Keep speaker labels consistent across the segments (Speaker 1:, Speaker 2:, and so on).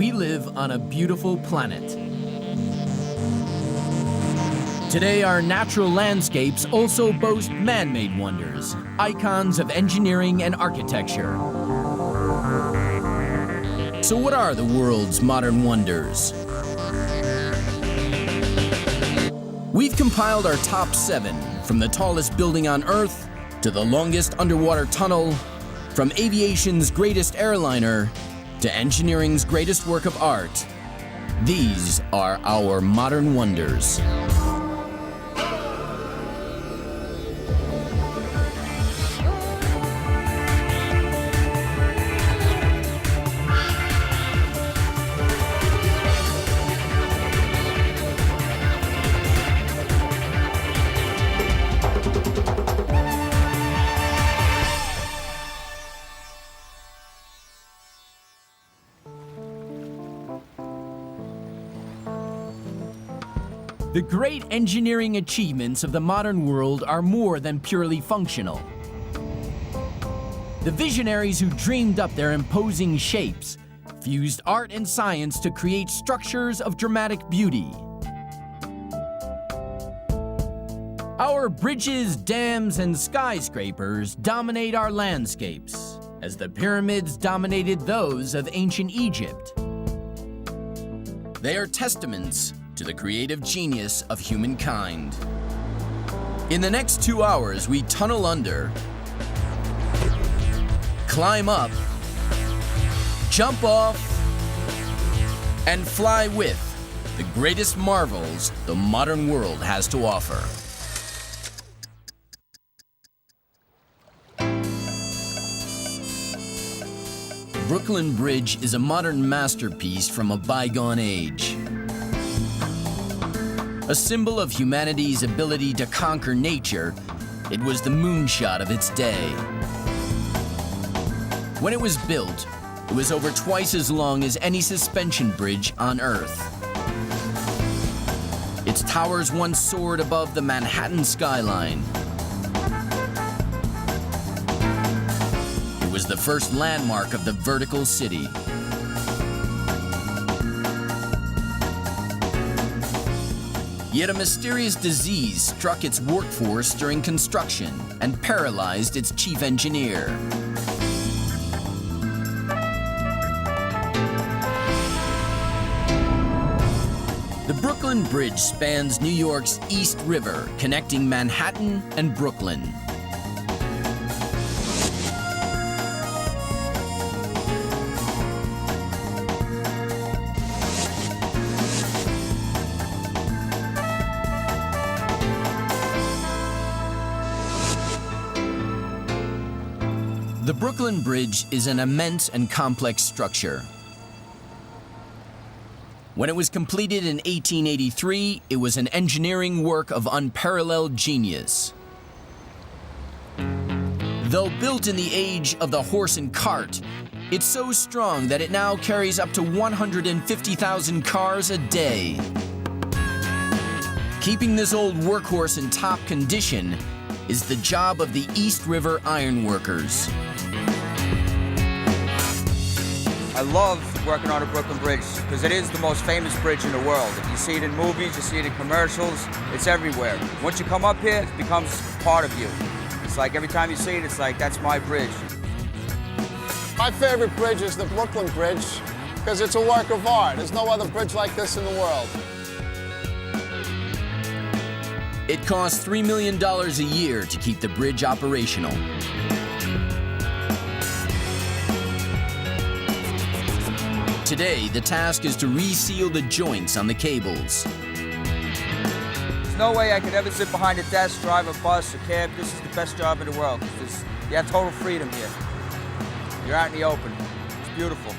Speaker 1: We live on a beautiful planet. Today, our natural landscapes also boast man-made wonders, icons of engineering and architecture. So what are the world's modern wonders? We've compiled our top 7, from the tallest building on Earth to the longest underwater tunnel, from aviation's greatest airliner to engineering's greatest work of art. These are our modern wonders. The great engineering achievements of the modern world are more than purely functional. The visionaries who dreamed up their imposing shapes fused art and science to create structures of dramatic beauty. Our bridges, dams, and skyscrapers dominate our landscapes, as the pyramids dominated those of ancient Egypt. They are testaments to the creative genius of humankind. In the next 2 hours, we tunnel under, climb up, jump off, and fly with the greatest marvels the modern world has to offer. Brooklyn Bridge is a modern masterpiece from a bygone age. A symbol of humanity's ability to conquer nature, it was the moonshot of its day. When it was built, it was over twice as long as any suspension bridge on Earth. Its towers once soared above the Manhattan skyline. It was the first landmark of the vertical city. Yet a mysterious disease struck its workforce during construction and paralyzed its chief engineer. The Brooklyn Bridge spans New York's East River, connecting Manhattan and Brooklyn. The Brooklyn Bridge is an immense and complex structure. When it was completed in 1883, it was an engineering work of unparalleled genius. Though built in the age of the horse and cart, it's so strong that it now carries up to 150,000 cars a day. Keeping this old workhorse in top condition is the job of the East River Iron Workers.
Speaker 2: I love working on the Brooklyn Bridge because it is the most famous bridge in the world. If you see it in movies, you see it in commercials, it's everywhere. Once you come up here, it becomes part of you. It's like every time you see it, it's like, that's my bridge.
Speaker 3: My favorite bridge is the Brooklyn Bridge because it's a work of art. There's no other bridge like this in the world.
Speaker 1: It costs $3 million a year to keep the bridge operational. Today, the task is to reseal the joints on the cables.
Speaker 2: There's no way I could ever sit behind a desk, drive a bus, a cab. This is the best job in the world. You have total freedom here. You're out in the open. It's beautiful.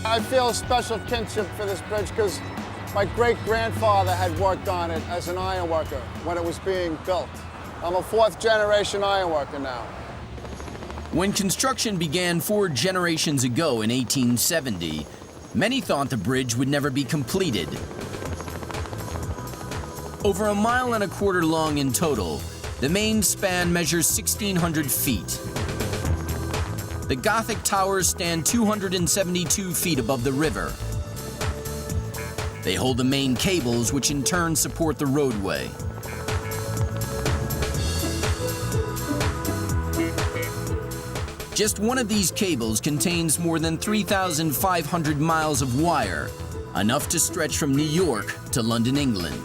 Speaker 3: I feel a special kinship for this bridge because my great-grandfather had worked on it as an iron worker when it was being built. I'm a 4th-generation iron worker now.
Speaker 1: When construction began 4 generations ago in 1870, many thought the bridge would never be completed. Over 1.25 miles long in total, the main span measures 1,600 feet. The Gothic towers stand 272 feet above the river. They hold the main cables, which in turn support the roadway. Just one of these cables contains more than 3,500 miles of wire, enough to stretch from New York to London, England.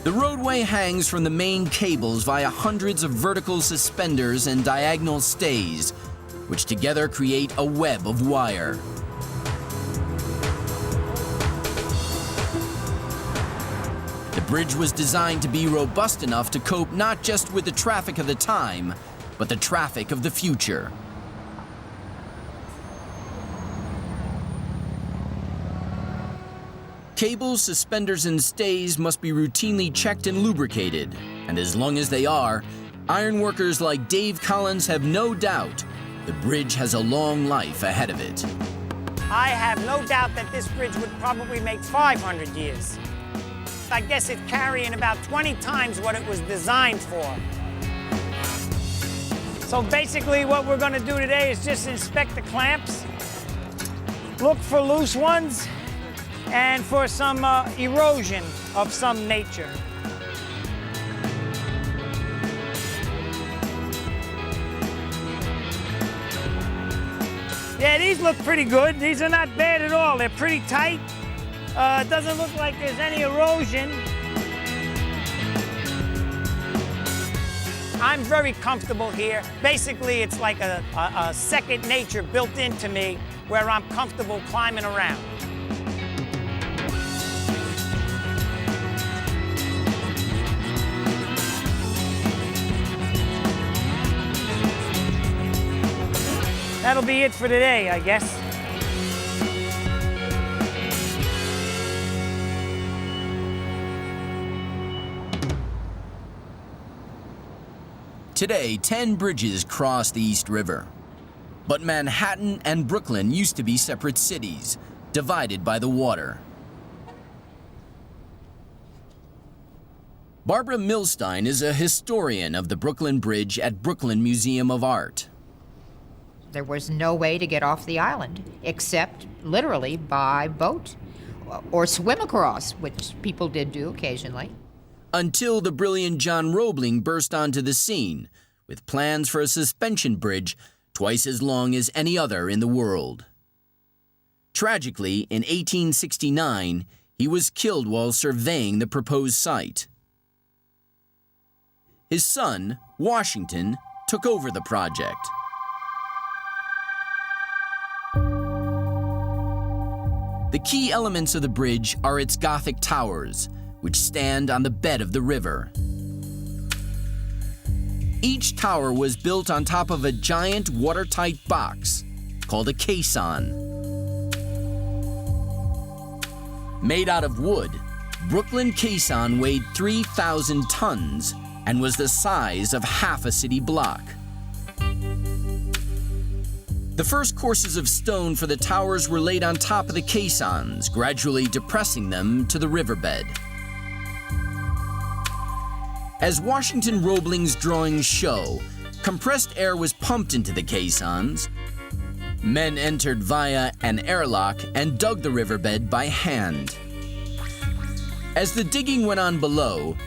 Speaker 1: The roadway hangs from the main cables via hundreds of vertical suspenders and diagonal stays, which together create a web of wire. The bridge was designed to be robust enough to cope not just with the traffic of the time, but the traffic of the future. Cables, suspenders, and stays must be routinely checked and lubricated, and as long as they are, ironworkers like Dave Collins have no doubt the bridge has a long life ahead of it.
Speaker 4: I have no doubt that this bridge would probably make 500 years. I guess it's carrying about 20 times what it was designed for. So basically what we're going to do today is just inspect the clamps, look for loose ones, and for some erosion of some nature. Yeah, these look pretty good. These are not bad at all. They're pretty tight. It doesn't look like there's any erosion. I'm very comfortable here. Basically, it's like a second nature built into me where I'm comfortable climbing around. That'll be it for today, I guess.
Speaker 1: Today, 10 bridges cross the East River. But Manhattan and Brooklyn used to be separate cities, divided by the water. Barbara Milstein is a historian of the Brooklyn Bridge at Brooklyn Museum of Art.
Speaker 5: There was no way to get off the island, except literally by boat or swim across, which people did do occasionally.
Speaker 1: Until the brilliant John Roebling burst onto the scene with plans for a suspension bridge twice as long as any other in the world. Tragically, in 1869, he was killed while surveying the proposed site. His son, Washington, took over the project. The key elements of the bridge are its Gothic towers, which stand on the bed of the river. Each tower was built on top of a giant watertight box called a caisson. Made out of wood, Brooklyn caisson weighed 3,000 tons and was the size of half a city block. The first courses of stone for the towers were laid on top of the caissons, gradually depressing them to the riverbed. As Washington Roebling's drawings show, compressed air was pumped into the caissons. Men entered via an airlock and dug the riverbed by hand. As the digging went on below,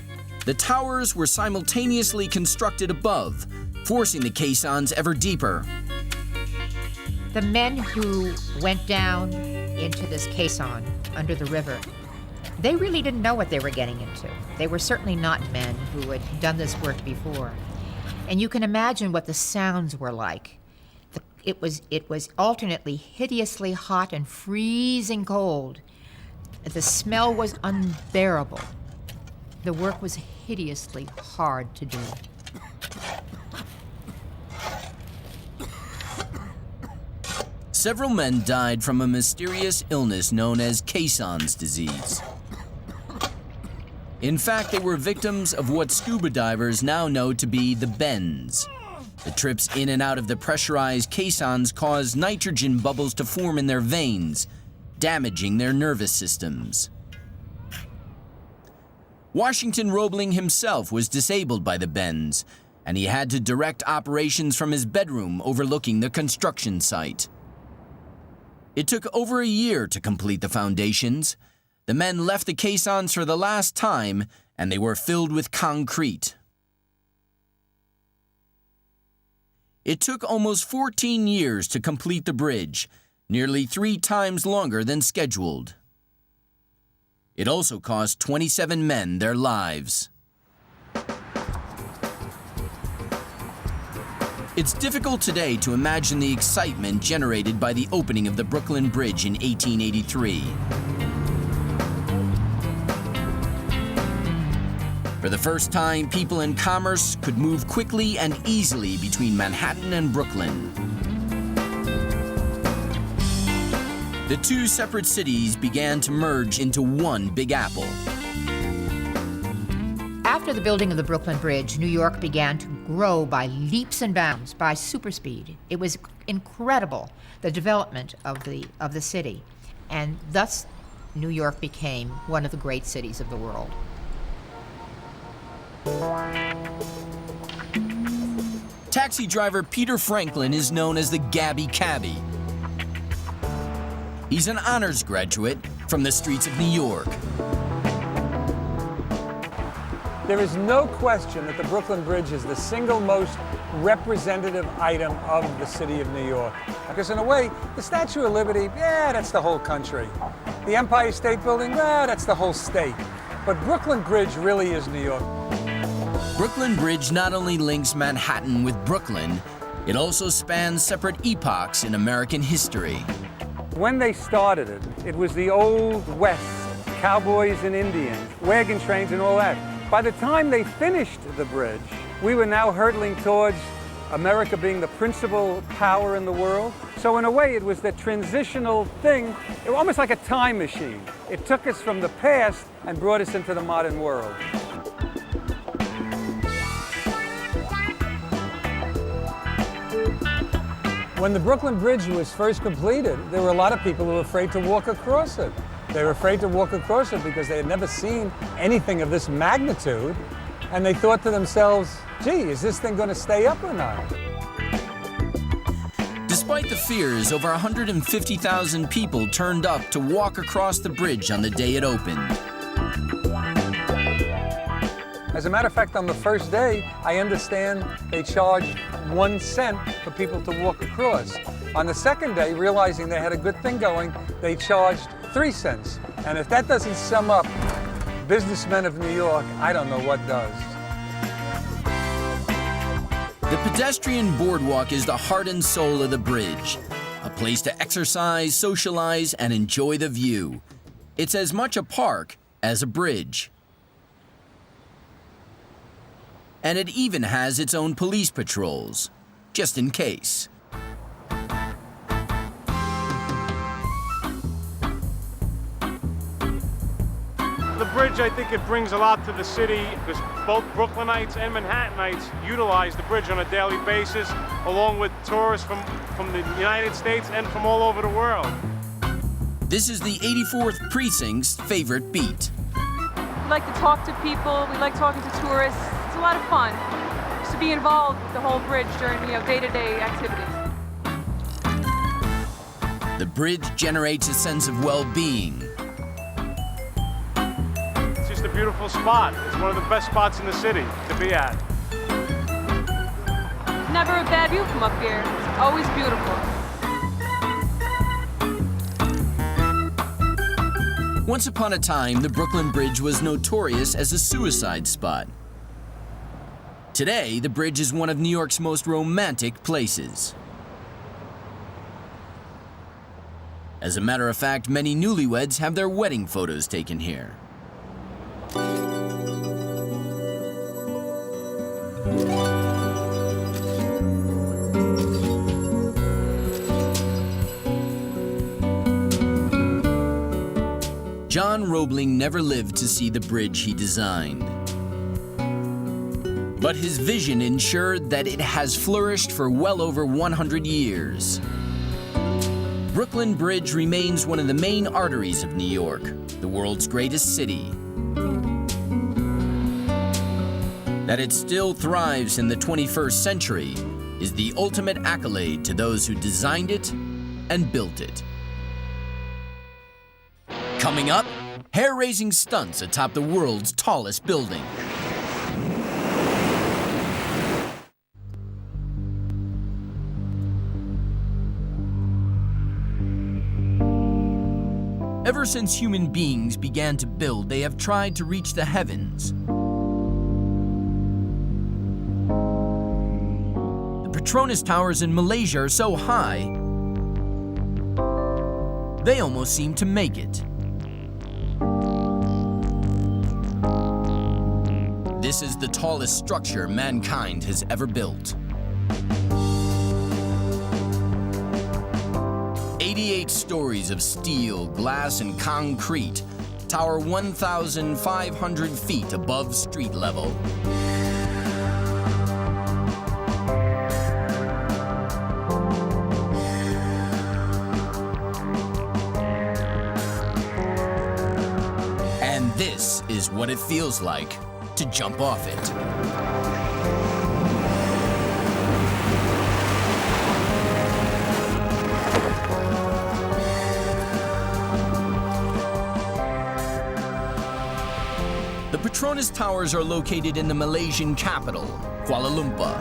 Speaker 1: the towers were simultaneously constructed above, forcing the caissons ever deeper.
Speaker 5: The men who went down into this caisson under the river, they really didn't know what they were getting into. They were certainly not men who had done this work before. And you can imagine what the sounds were like. It was alternately hideously hot and freezing cold. The smell was unbearable. The work was hideously hard to do.
Speaker 1: Several men died from a mysterious illness known as Caisson's disease. In fact, they were victims of what scuba divers now know to be the bends. The trips in and out of the pressurized caissons caused nitrogen bubbles to form in their veins, damaging their nervous systems. Washington Roebling himself was disabled by the bends, and he had to direct operations from his bedroom overlooking the construction site. It took over a year to complete the foundations. The men left the caissons for the last time, and they were filled with concrete. It took almost 14 years to complete the bridge, nearly 3 times longer than scheduled. It also cost 27 men their lives. It's difficult today to imagine the excitement generated by the opening of the Brooklyn Bridge in 1883. For the first time, people and commerce could move quickly and easily between Manhattan and Brooklyn. The two separate cities began to merge into one Big Apple.
Speaker 5: After the building of the Brooklyn Bridge, New York began to grow by leaps and bounds, by super speed. It was incredible, the development of the city. And thus, New York became one of the great cities of the world.
Speaker 1: Taxi driver Peter Franklin is known as the Gabby Cabby. He's an honors graduate from the streets of New York.
Speaker 6: There is no question that the Brooklyn Bridge is the single most representative item of the city of New York. Because in a way, the Statue of Liberty, yeah, that's the whole country. The Empire State Building, yeah, that's the whole state. But Brooklyn Bridge really is New York.
Speaker 1: Brooklyn Bridge not only links Manhattan with Brooklyn, it also spans separate epochs in American history.
Speaker 6: When they started it, it was the Old West, cowboys and Indians, wagon trains and all that. By the time they finished the bridge, we were now hurtling towards America being the principal power in the world. So in a way, it was the transitional thing, it was almost like a time machine. It took us from the past and brought us into the modern world. When the Brooklyn Bridge was first completed, there were a lot of people who were afraid to walk across it. They were afraid to walk across it because they had never seen anything of this magnitude, and they thought to themselves, gee, is this thing going to stay up or not?
Speaker 1: Despite the fears, over 150,000 people turned up to walk across the bridge on the day it opened.
Speaker 6: As a matter of fact, on the first day, I understand they charged 1 cent for people to walk across. On the second day, realizing they had a good thing going, they charged 3 cents. And if that doesn't sum up businessmen of New York, I don't know what does.
Speaker 1: The pedestrian boardwalk is the heart and soul of the bridge, a place to exercise, socialize, and enjoy the view. It's as much a park as a bridge. And it even has its own police patrols, just in case.
Speaker 7: The bridge, I think it brings a lot to the city because both Brooklynites and Manhattanites utilize the bridge on a daily basis, along with tourists from the United States and from all over the world.
Speaker 1: This is the 84th Precinct's favorite beat.
Speaker 8: We like to talk to people, we like talking to tourists. It's a lot of fun just to be involved with the whole bridge during, day-to-day activities.
Speaker 1: The bridge generates a sense of well-being.
Speaker 7: It's just a beautiful spot. It's one of the best spots in the city to be at.
Speaker 8: Never a bad view from up here. It's always beautiful.
Speaker 1: Once upon a time, the Brooklyn Bridge was notorious as a suicide spot. Today, the bridge is one of New York's most romantic places. As a matter of fact, many newlyweds have their wedding photos taken here. John Roebling never lived to see the bridge he designed. But his vision ensured that it has flourished for well over 100 years. Brooklyn Bridge remains one of the main arteries of New York, the world's greatest city. That it still thrives in the 21st century is the ultimate accolade to those who designed it and built it. Coming up, hair-raising stunts atop the world's tallest building. Ever since human beings began to build, they have tried to reach the heavens. The PETRONAS towers in Malaysia are so high, they almost seem to make it. This is the tallest structure mankind has ever built. 88 stories of steel, glass, and concrete tower 1,500 feet above street level. And this is what it feels like to jump off it. The PETRONAS towers are located in the Malaysian capital, Kuala Lumpur.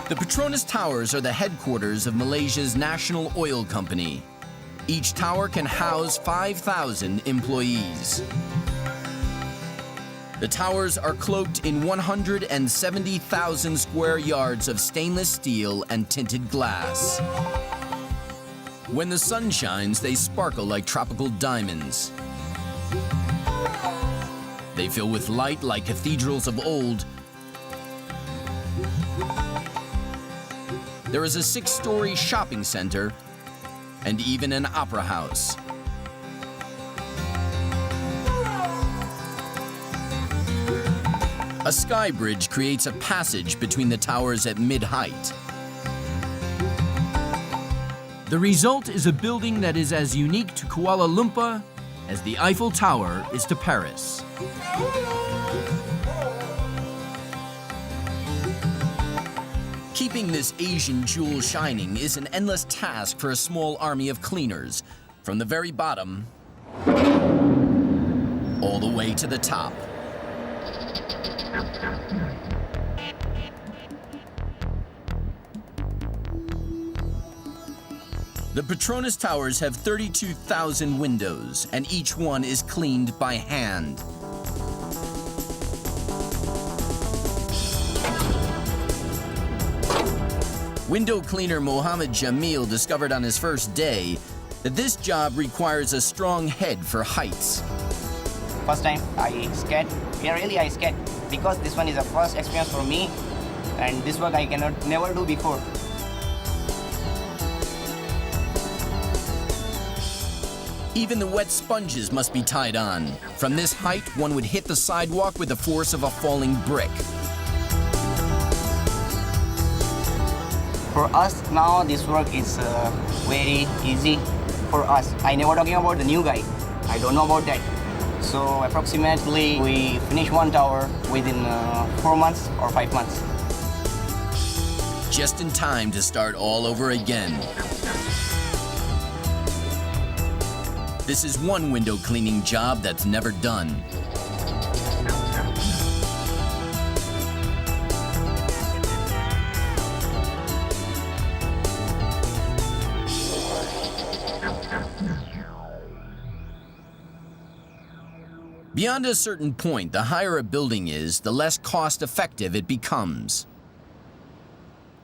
Speaker 1: The PETRONAS towers are the headquarters of Malaysia's national oil company. Each tower can house 5,000 employees. The towers are cloaked in 170,000 square yards of stainless steel and tinted glass. When the sun shines, they sparkle like tropical diamonds. They fill with light like cathedrals of old. There is a 6-story shopping center and even an opera house. A sky bridge creates a passage between the towers at mid-height. The result is a building that is as unique to Kuala Lumpur as the Eiffel Tower is to Paris. Keeping this Asian jewel shining is an endless task for a small army of cleaners, from the very bottom all the way to the top. The PETRONAS towers have 32,000 windows, and each one is cleaned by hand. Window cleaner Mohammed Jamil discovered on his first day that this job requires a strong head for heights.
Speaker 9: First time I scared. Yeah, really I scared because this one is a first experience for me, and this work I never do before.
Speaker 1: Even the wet sponges must be tied on. From this height, one would hit the sidewalk with the force of a falling brick.
Speaker 9: For us now, this work is very easy for us. I never talking about the new guy. I don't know about that. So approximately we finish one tower within 4 months or 5 months.
Speaker 1: Just in time to start all over again. This is one window cleaning job that's never done. Beyond a certain point, the higher a building is, the less cost-effective it becomes.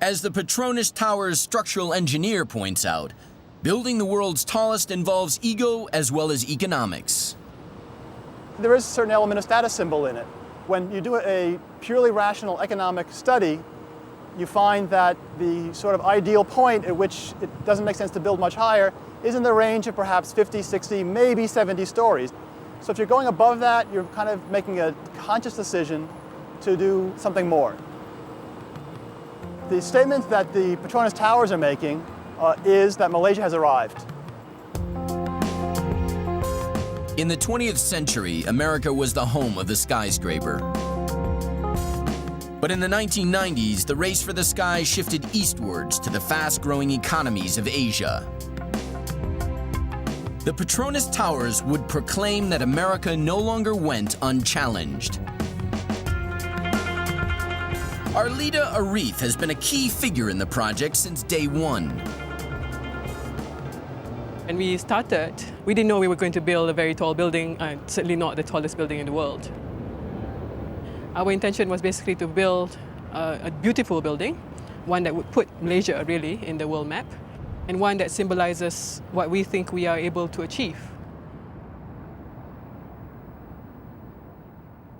Speaker 1: As the PETRONAS Tower's structural engineer points out, building the world's tallest involves ego as well as economics.
Speaker 10: There is a certain element of status symbol in it.
Speaker 3: When you do a purely rational economic study, you find that the sort of ideal point at which it doesn't make sense to build much higher is in the range of perhaps 50, 60, maybe 70 stories. So if you're going above that, you're kind of making a conscious decision to do something more. The statement that the PETRONAS towers are making is that Malaysia has arrived.
Speaker 1: In the 20th century, America was the home of the skyscraper. But in the 1990s, the race for the sky shifted eastwards to the fast-growing economies of Asia. The PETRONAS towers would proclaim that America no longer went unchallenged. Arlita Arif has been a key figure in the project since day one.
Speaker 10: When we started, we didn't know we were going to build a very tall building, certainly not the tallest building in the world. Our intention was basically to build a beautiful building, one that would put Malaysia really in the world map, and one that symbolizes what we think we are able to achieve.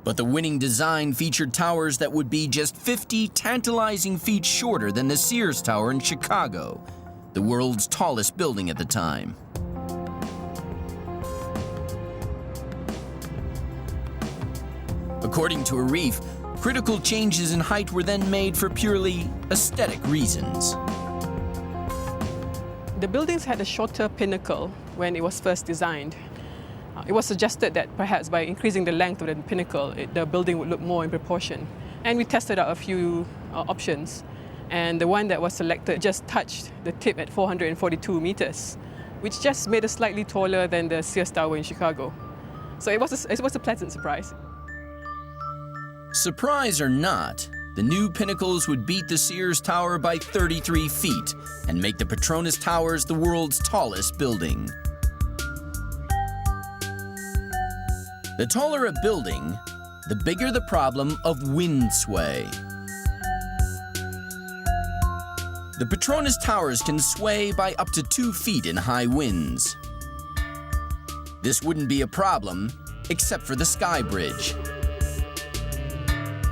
Speaker 1: But the winning design featured towers that would be just 50 tantalizing feet shorter than the Sears Tower in Chicago, the world's tallest building at the time. According to Arif, critical changes in height were then made for purely aesthetic reasons.
Speaker 10: The buildings had a shorter pinnacle when it was first designed. It was suggested that perhaps by increasing the length of the pinnacle, the building would look more in proportion. And we tested out a few options. And the one that was selected just touched the tip at 442 meters, which just made it slightly taller than the Sears Tower in Chicago. So it was a pleasant surprise.
Speaker 1: Surprise or not, the new pinnacles would beat the Sears Tower by 33 feet and make the PETRONAS Towers the world's tallest building. The taller a building, the bigger the problem of wind sway. The PETRONAS Towers can sway by up to 2 feet in high winds. This wouldn't be a problem, except for the Sky Bridge.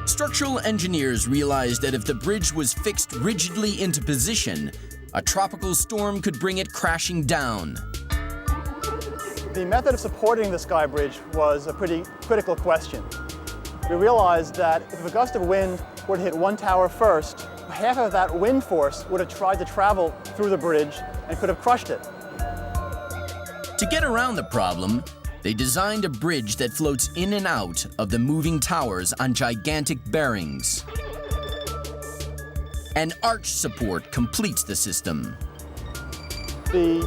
Speaker 1: Structural engineers realized that if the bridge was fixed rigidly into position, a tropical storm could bring it crashing down.
Speaker 3: The method of supporting the Sky Bridge was a pretty critical question. We realized that if a gust of wind were to hit one tower first, half of that wind force would have tried to travel through the bridge and could have crushed it.
Speaker 1: To get around the problem, they designed a bridge that floats in and out of the moving towers on gigantic bearings. An arch support completes the system.
Speaker 3: The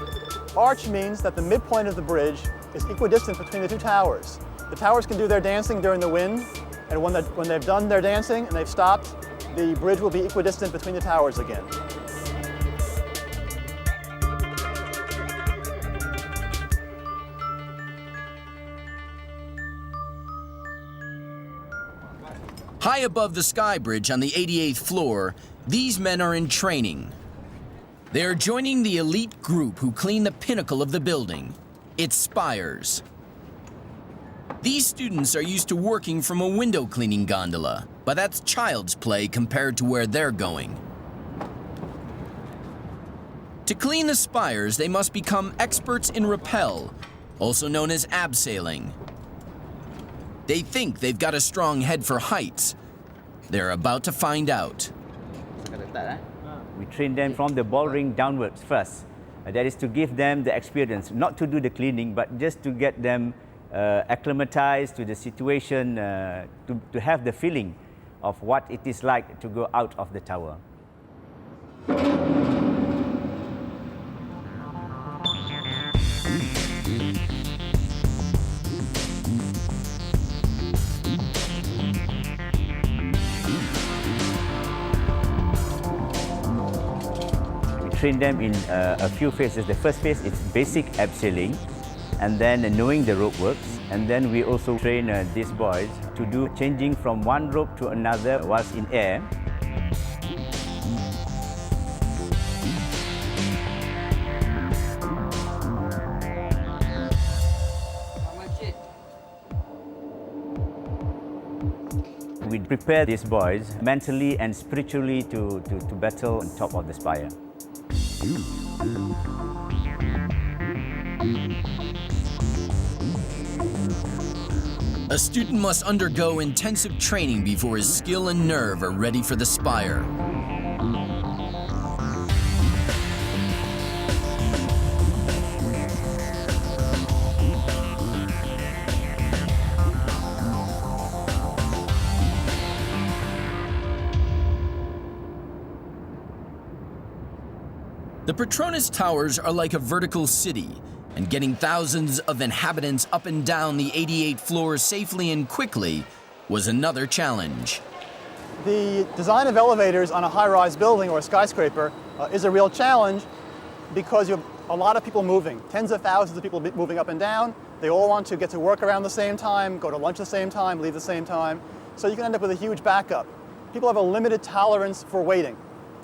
Speaker 3: arch means that the midpoint of the bridge is equidistant between the two towers. The towers can do their dancing during the wind, and when they've done their dancing and they've stopped, the bridge will be equidistant between the towers again.
Speaker 1: High above the Sky Bridge on the 88th floor, these men are in training. They are joining the elite group who clean the pinnacle of the building, its spires. These students are used to working from a window cleaning gondola, but that's child's play compared to where they're going. To clean the spires, they must become experts in rappel, also known as abseiling. They think they've got a strong head for heights. They're about to find out.
Speaker 11: We train them from the ball ring downwards first. That is to give them the experience, not to do the cleaning, but just to get them acclimatized to the situation, to have the feeling of what it is like to go out of the tower. Train them in a few phases. The first phase is basic abseiling, and then knowing the rope works. And then we also train these boys to do changing from one rope to another whilst in air. prepare these boys mentally and spiritually to battle on top of the spire.
Speaker 1: A student must undergo intensive training before his skill and nerve are ready for the spire. The PETRONAS towers are like a vertical city, and getting thousands of inhabitants up and down the 88 floors safely and quickly was another challenge.
Speaker 3: The design of elevators on a high-rise building or a skyscraper is a real challenge because you have a lot of people moving, tens of thousands of people moving up and down. They all want to get to work around the same time, go to lunch the same time, leave the same time. So you can end up with a huge backup. People have a limited tolerance for waiting.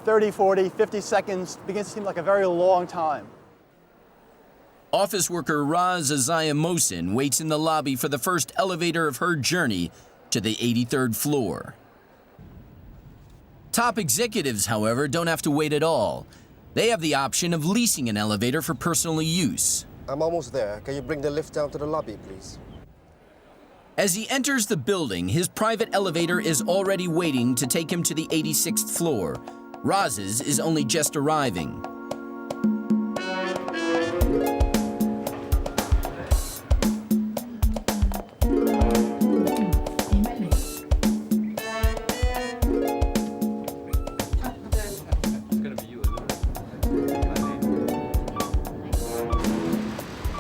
Speaker 3: 30, 40, 50 seconds begins to seem like a very long time.
Speaker 1: Office worker Raz Azaya Mohsin waits in the lobby for the first elevator of her journey to the 83rd floor. Top executives, however, don't have to wait at all. They have the option of leasing an elevator for personal use.
Speaker 12: I'm almost there. Can you bring the lift down to the lobby, please?
Speaker 1: As he enters the building, his private elevator is already waiting to take him to the 86th floor. Raz's is only just arriving.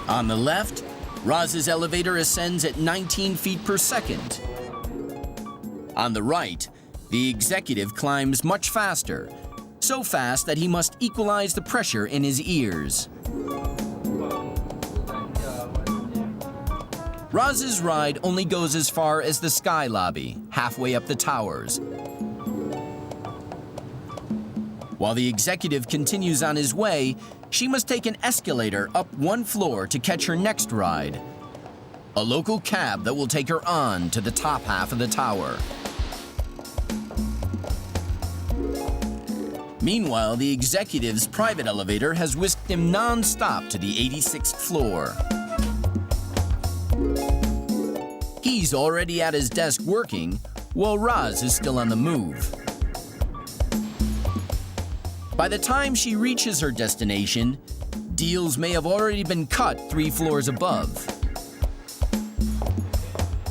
Speaker 1: On the left, Raz's elevator ascends at 19 feet per second. On the right, the executive climbs much faster, so fast that he must equalize the pressure in his ears. Raz's ride only goes as far as the sky lobby, halfway up the towers. While the executive continues on his way, she must take an escalator up one floor to catch her next ride, a local cab that will take her on to the top half of the tower. Meanwhile, the executive's private elevator has whisked him non-stop to the 86th floor. He's already at his desk working, while Raz is still on the move. By the time she reaches her destination, deals may have already been cut 3 floors above.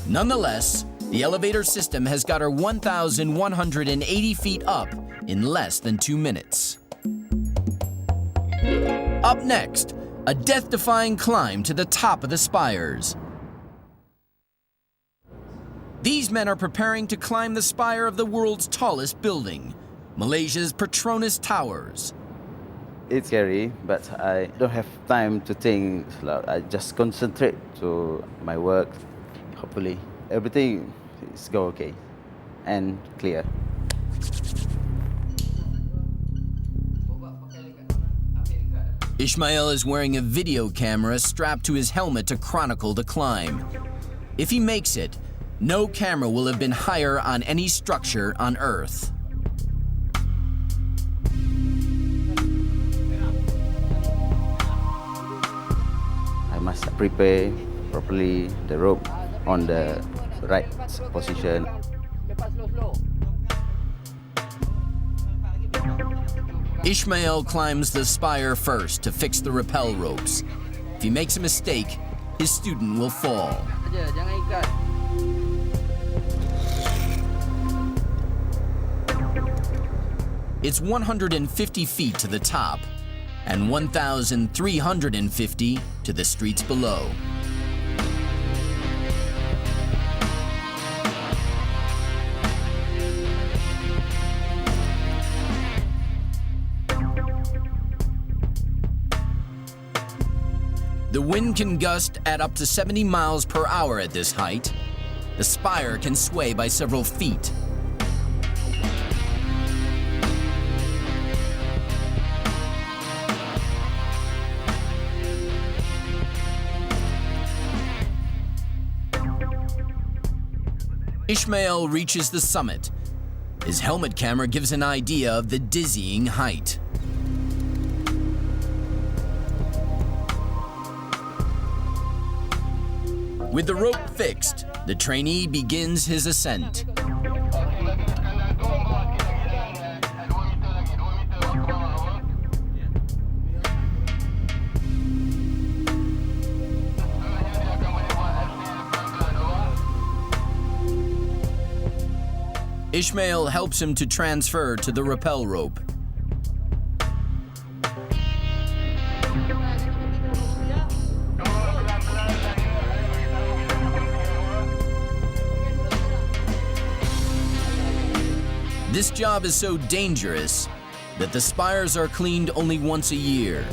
Speaker 1: Nonetheless, the elevator system has got her 1,180 feet up in less than 2 minutes. Up next, a death-defying climb to the top of the spires. These men are preparing to climb the spire of the world's tallest building, Malaysia's PETRONAS Towers.
Speaker 13: It's scary, but I don't have time to think. I just concentrate to my work. Hopefully, everything is go okay and clear.
Speaker 1: Ismail is wearing a video camera strapped to his helmet to chronicle the climb. If he makes it, no camera will have been higher on any structure on Earth.
Speaker 13: I must prepare properly the rope on the right position.
Speaker 1: Ismail climbs the spire first to fix the rappel ropes. If he makes a mistake, his student will fall. It's 150 feet to the top and 1,350 to the streets below. The wind can gust at up to 70 miles per hour at this height. The spire can sway by several feet. Ishmael reaches the summit. His helmet camera gives an idea of the dizzying height. With the rope fixed, the trainee begins his ascent. Ishmael helps him to transfer to the rappel rope. This job is so dangerous that the spires are cleaned only once a year.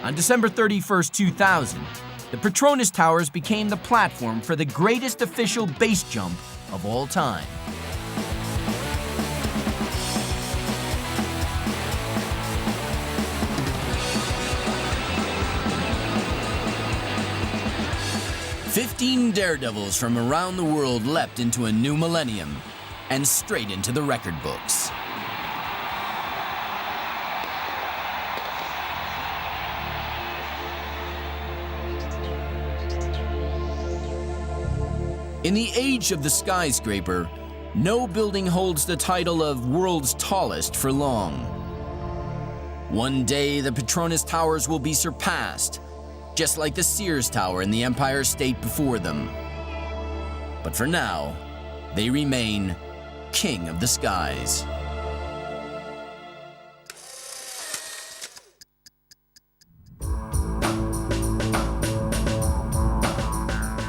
Speaker 1: On December 31st, 2000, the PETRONAS Towers became the platform for the greatest official base jump of all time. "15 daredevils from around the world leapt into a new millennium and straight into the record books." In the age of the skyscraper, no building holds the title of world's tallest for long. One day, the PETRONAS Towers will be surpassed, just like the Sears Tower in the Empire State before them. But for now, they remain king of the skies.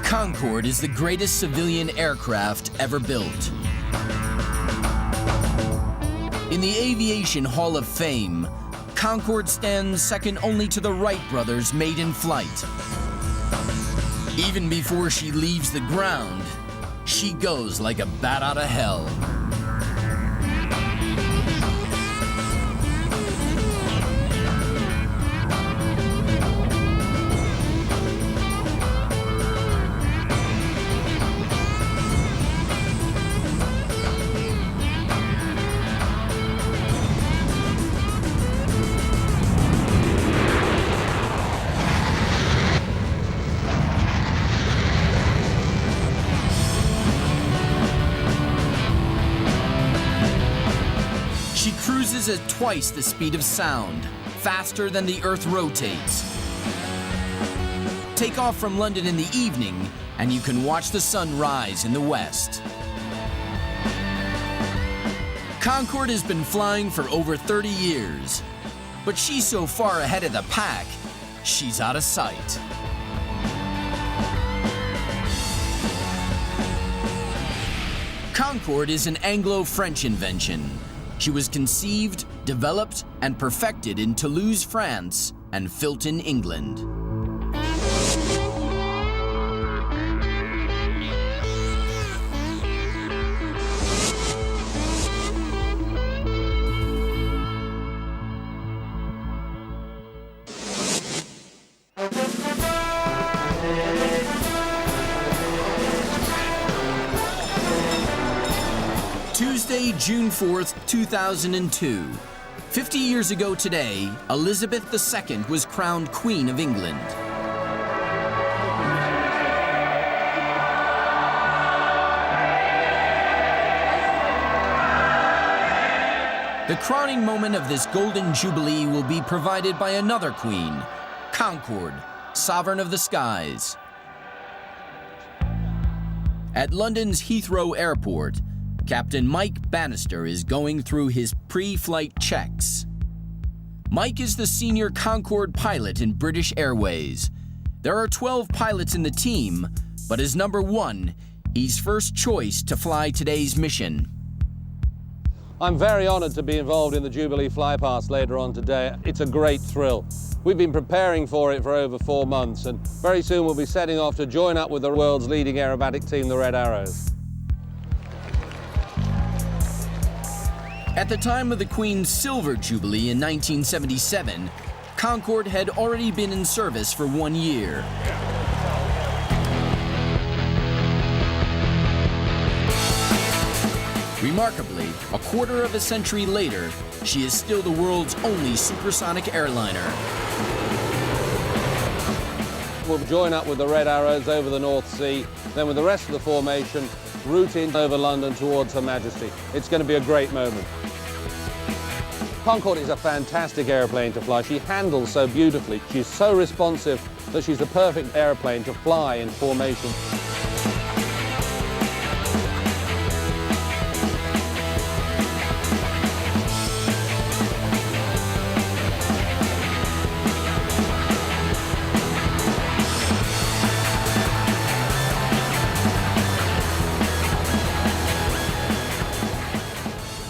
Speaker 1: Concorde is the greatest civilian aircraft ever built. In the Aviation Hall of Fame, Concorde stands second only to the Wright brothers' maiden flight. Even before she leaves the ground, she goes like a bat out of hell. At twice the speed of sound, faster than the Earth rotates. Take off from London in the evening, and you can watch the sun rise in the west. Concorde has been flying for over 30 years, but she's so far ahead of the pack, she's out of sight. Concorde is an Anglo-French invention. She was conceived, developed, and perfected in Toulouse, France, and Filton, England. Tuesday, June 4th, 2002. 50 years ago today, Elizabeth II was crowned Queen of England. The crowning moment of this golden jubilee will be provided by another queen, Concorde, sovereign of the skies. At London's Heathrow Airport, Captain Mike Bannister is going through his pre-flight checks. Mike is the senior Concorde pilot in British Airways. There are 12 pilots in the team, but as number one, he's first choice to fly today's mission.
Speaker 14: I'm very honoured to be involved in the Jubilee flypast later on today. It's a great thrill. We've been preparing for it for over 4 months, and very soon we'll be setting off to join up with the world's leading aerobatic team, the Red Arrows.
Speaker 1: At the time of the Queen's Silver Jubilee in 1977, Concorde had already been in service for 1 year. Remarkably, a quarter of a century later, she is still the world's only supersonic airliner.
Speaker 14: We'll join up with the Red Arrows over the North Sea, then with the rest of the formation, route in over London towards Her Majesty. It's going to be a great moment. Concorde is a fantastic airplane to fly. She handles so beautifully. She's so responsive that she's a perfect airplane to fly in formation.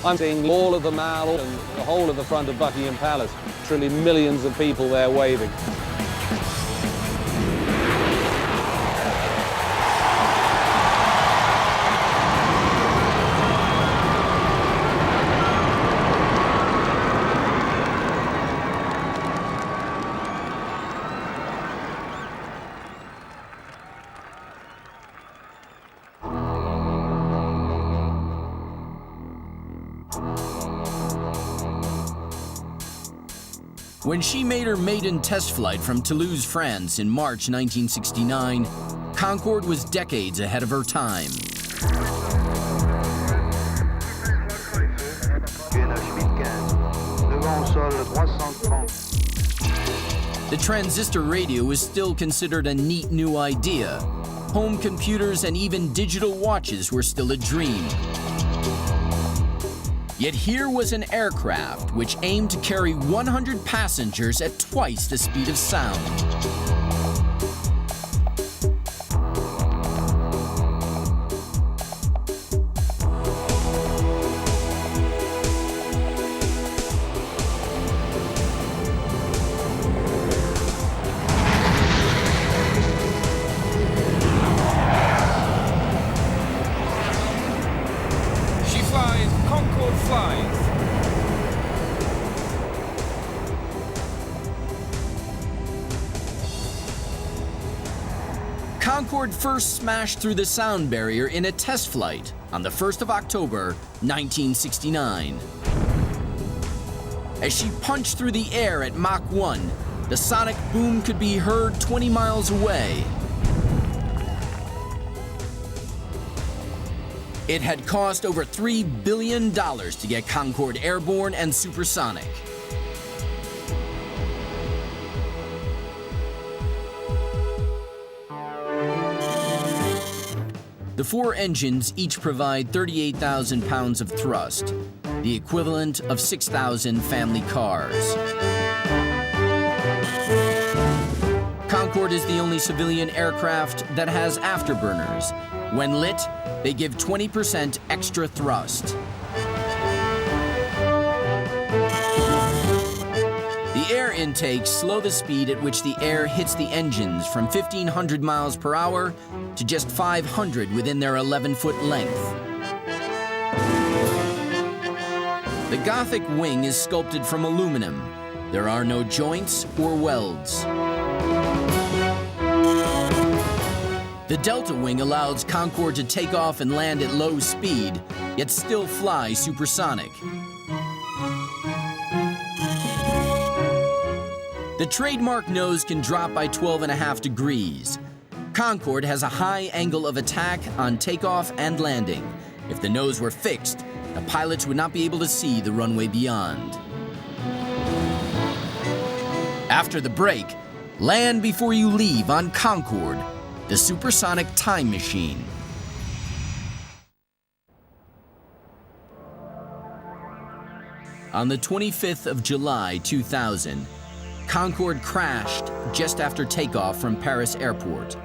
Speaker 14: I'm seeing all of the Mall and the whole of the front of Buckingham Palace. Truly millions of people there waving.
Speaker 1: When she made her maiden test flight from Toulouse, France in March 1969, Concorde was decades ahead of her time. The transistor radio was still considered a neat new idea. Home computers and even digital watches were still a dream. Yet here was an aircraft which aimed to carry 100 passengers at twice the speed of sound. Concorde first smashed through the sound barrier in a test flight on the 1st of October, 1969. As she punched through the air at Mach 1, the sonic boom could be heard 20 miles away. It had cost over $3 billion to get Concorde airborne and supersonic. The 4 engines each provide 38,000 pounds of thrust, the equivalent of 6,000 family cars. Concorde is the only civilian aircraft that has afterburners. When lit, they give 20% extra thrust. The air intakes slow the speed at which the air hits the engines from 1,500 miles per hour to just 500 within their 11-foot length. The Gothic wing is sculpted from aluminum. There are no joints or welds. The Delta wing allows Concorde to take off and land at low speed, yet still fly supersonic. The trademark nose can drop by 12.5 degrees. Concorde has a high angle of attack on takeoff and landing. If the nose were fixed, the pilots would not be able to see the runway beyond. After the break, land before you leave on Concorde, the supersonic time machine. On the 25th of July, 2000, Concorde crashed just after takeoff from Paris airport.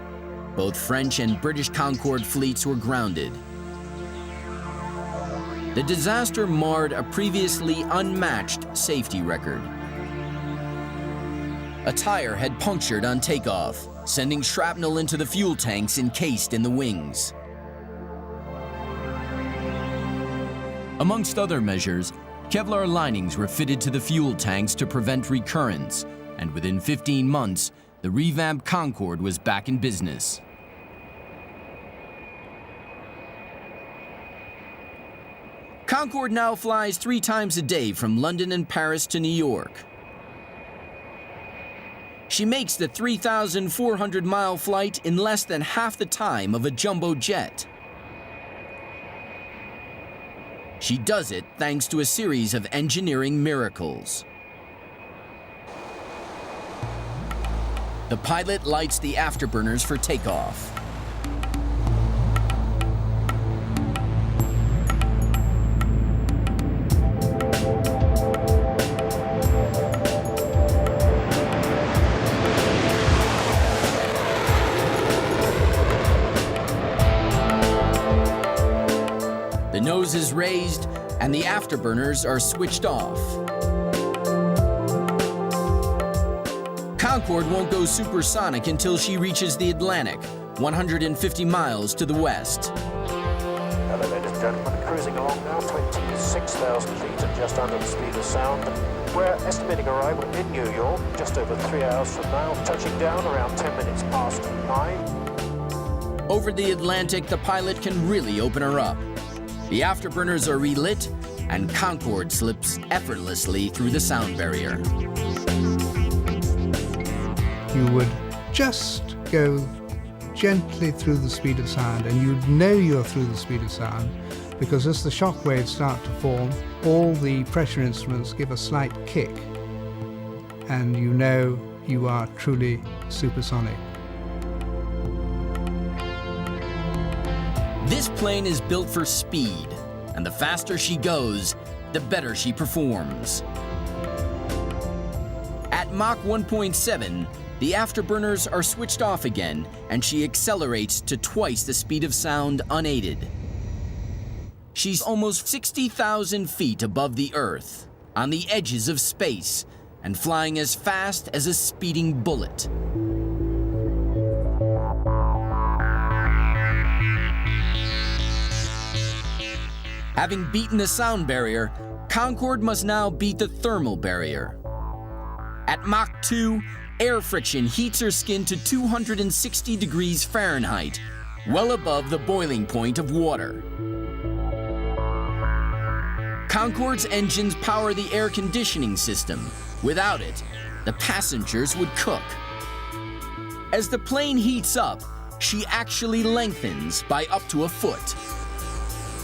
Speaker 1: Both French and British Concorde fleets were grounded. The disaster marred a previously unmatched safety record. A tire had punctured on takeoff, sending shrapnel into the fuel tanks encased in the wings. Amongst other measures, Kevlar linings were fitted to the fuel tanks to prevent recurrence, and within 15 months, the revamped Concorde was back in business. Concorde now flies 3 times a day from London and Paris to New York. She makes the 3,400-mile flight in less than half the time of a jumbo jet. She does it thanks to a series of engineering miracles. The pilot lights the afterburners for takeoff. The nose is raised and the afterburners are switched off. Concorde won't go supersonic until she reaches the Atlantic, 150 miles to the west.
Speaker 15: Hello, ladies and gentlemen, cruising along now, 26,000 feet at just under the speed of sound. We're estimating arrival in New York just over 3 hours from now, touching down around 10 minutes past 9.
Speaker 1: Over the Atlantic, the pilot can really open her up. The afterburners are relit, and Concorde slips effortlessly through the sound barrier.
Speaker 16: You would just go gently through the speed of sound, and you'd know you're through the speed of sound because as the shock waves start to form, all the pressure instruments give a slight kick, and you know you are truly supersonic.
Speaker 1: This plane is built for speed, and the faster she goes, the better she performs. At Mach 1.7, the afterburners are switched off again, and she accelerates to twice the speed of sound unaided. She's almost 60,000 feet above the Earth, on the edges of space, and flying as fast as a speeding bullet. Having beaten the sound barrier, Concorde must now beat the thermal barrier. At Mach 2, air friction heats her skin to 260 degrees Fahrenheit, well above the boiling point of water. Concorde's engines power the air conditioning system. Without it, the passengers would cook. As the plane heats up, she actually lengthens by up to a foot.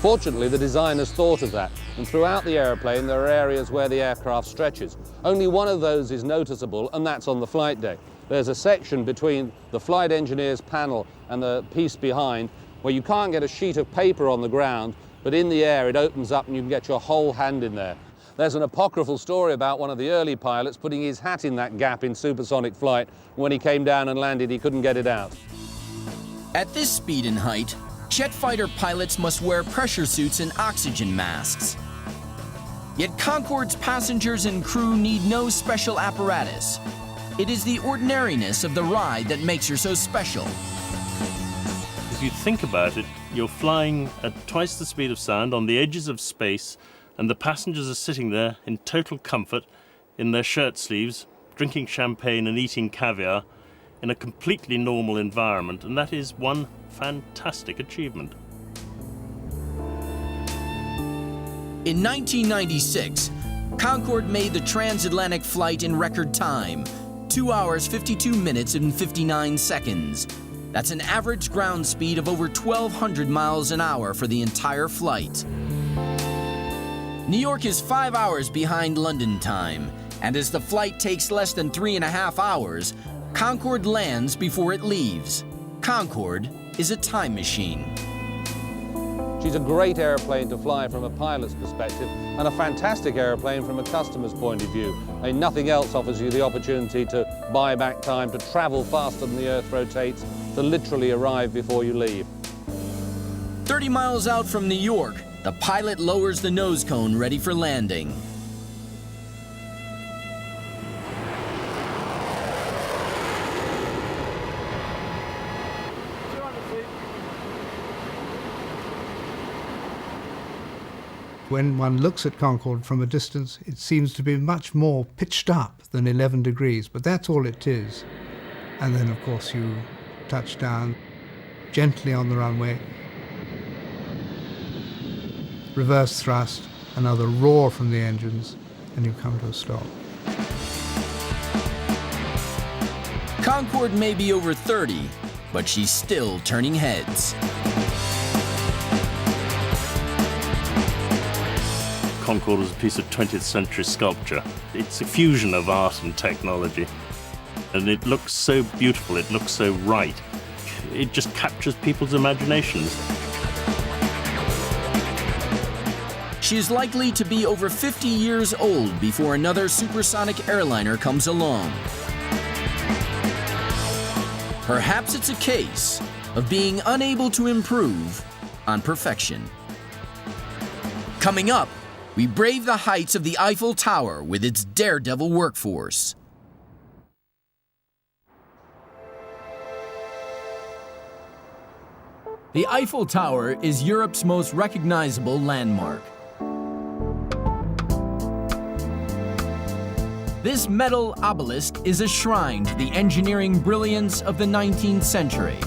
Speaker 14: Fortunately, the designers thought of that, and throughout the aeroplane there are areas where the aircraft stretches. Only one of those is noticeable, and that's on the flight deck. There's a section between the flight engineer's panel and the piece behind where you can't get a sheet of paper on the ground, but in the air it opens up and you can get your whole hand in there. There's an apocryphal story about one of the early pilots putting his hat in that gap in supersonic flight. When he came down and landed, he couldn't get it out.
Speaker 1: At this speed and height, jet fighter pilots must wear pressure suits and oxygen masks. Yet Concorde's passengers and crew need no special apparatus. It is the ordinariness of the ride that makes her so special.
Speaker 17: If you think about it, you're flying at twice the speed of sound on the edges of space, and the passengers are sitting there in total comfort in their shirt sleeves, drinking champagne and eating caviar in a completely normal environment, and that is one fantastic achievement.
Speaker 1: In 1996, Concorde made the transatlantic flight in record time, 2 hours, 52 minutes, and 59 seconds. That's an average ground speed of over 1,200 miles an hour for the entire flight. New York is 5 hours behind London time, and as the flight takes less than 3.5 hours, Concorde lands before it leaves. Concorde is a time machine.
Speaker 14: She's a great airplane to fly from a pilot's perspective and a fantastic airplane from a customer's point of view. I mean, nothing else offers you the opportunity to buy back time, to travel faster than the Earth rotates, to literally arrive before you leave.
Speaker 1: 30 miles out from New York, the pilot lowers the nose cone ready for landing.
Speaker 16: When one looks at Concorde from a distance, it seems to be much more pitched up than 11 degrees, but that's all it is. And then, of course, you touch down gently on the runway, reverse thrust, another roar from the engines, and you come to a stop.
Speaker 1: Concorde may be over 30, but she's still turning heads.
Speaker 17: Concorde was a piece of 20th century sculpture. It's a fusion of art and technology. And it looks so beautiful, it looks so right. It just captures people's imaginations.
Speaker 1: She is likely to be over 50 years old before another supersonic airliner comes along. Perhaps it's a case of being unable to improve on perfection. Coming up, we brave the heights of the Eiffel Tower with its daredevil workforce. The Eiffel Tower is Europe's most recognizable landmark. This metal obelisk is a shrine to the engineering brilliance of the 19th century.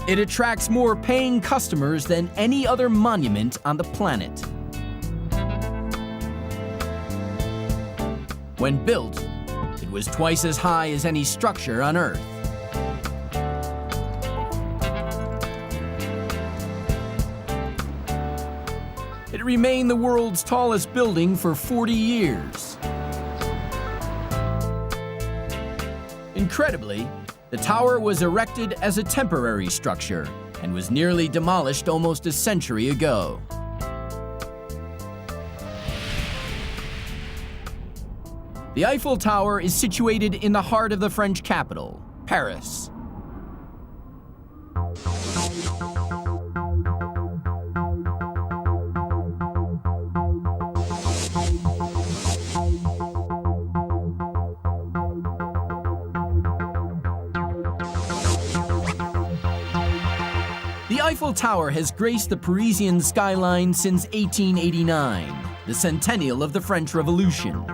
Speaker 1: It attracts more paying customers than any other monument on the planet. When built, it was twice as high as any structure on Earth. It remained the world's tallest building for 40 years. Incredibly, the tower was erected as a temporary structure and was nearly demolished almost a century ago. The Eiffel Tower is situated in the heart of the French capital, Paris. The Eiffel Tower has graced the Parisian skyline since 1889, the centennial of the French Revolution.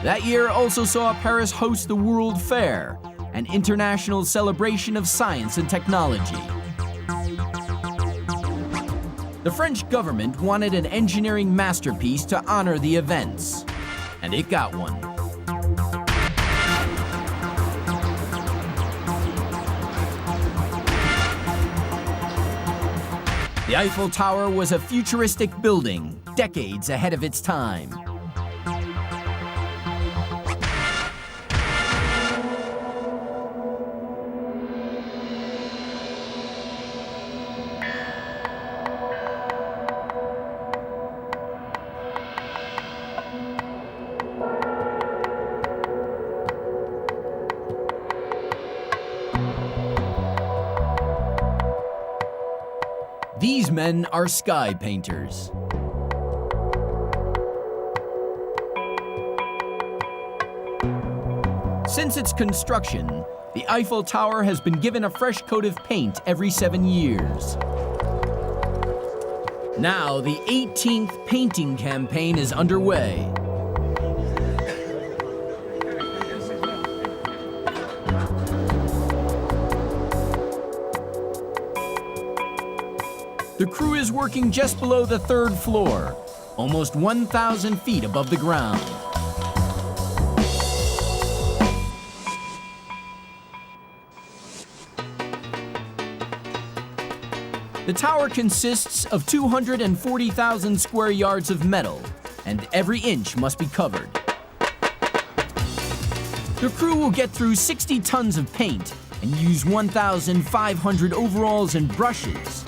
Speaker 1: That year also saw Paris host the World Fair, an international celebration of science and technology. The French government wanted an engineering masterpiece to honor the events, and it got one. The Eiffel Tower was a futuristic building, decades ahead of its time. These men are sky painters. Since its construction, the Eiffel Tower has been given a fresh coat of paint every 7 years. Now, the 18th painting campaign is underway. The crew is working just below the 3rd floor, almost 1,000 feet above the ground. The tower consists of 240,000 square yards of metal, and every inch must be covered. The crew will get through 60 tons of paint and use 1,500 overalls and brushes.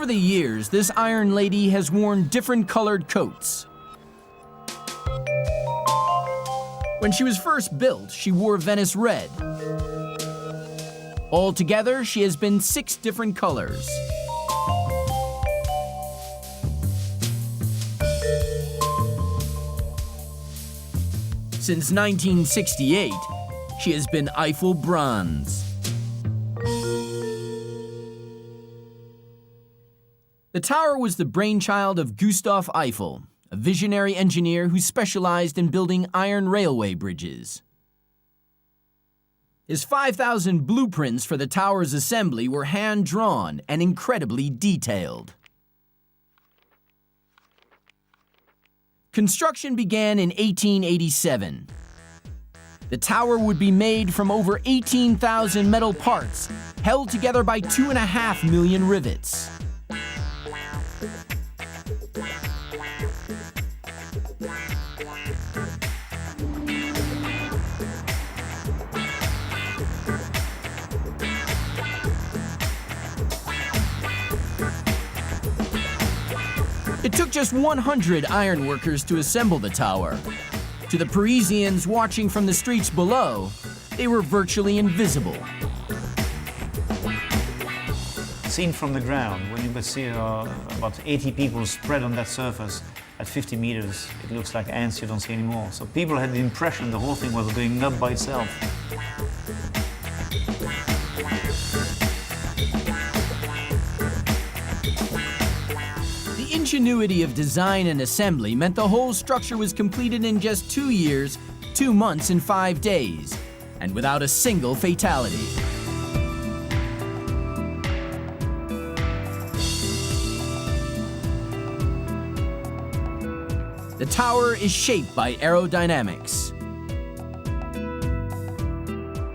Speaker 1: Over the years, this Iron Lady has worn different colored coats. When she was first built, she wore Venice red. Altogether, she has been 6 different colors. Since 1968, she has been Eiffel bronze. The tower was the brainchild of Gustav Eiffel, a visionary engineer who specialized in building iron railway bridges. His 5,000 blueprints for the tower's assembly were hand-drawn and incredibly detailed. Construction began in 1887. The tower would be made from over 18,000 metal parts, held together by 2.5 million rivets. It took just 100 ironworkers to assemble the tower. To the Parisians watching from the streets below, they were virtually invisible.
Speaker 18: Seen from the ground, when you could see about 80 people spread on that surface at 50 meters, it looks like ants you don't see anymore. So people had the impression the whole thing was going up by itself.
Speaker 1: The ingenuity of design and assembly meant the whole structure was completed in just 2 years, 2 months, and 5 days, and without a single fatality. The tower is shaped by aerodynamics.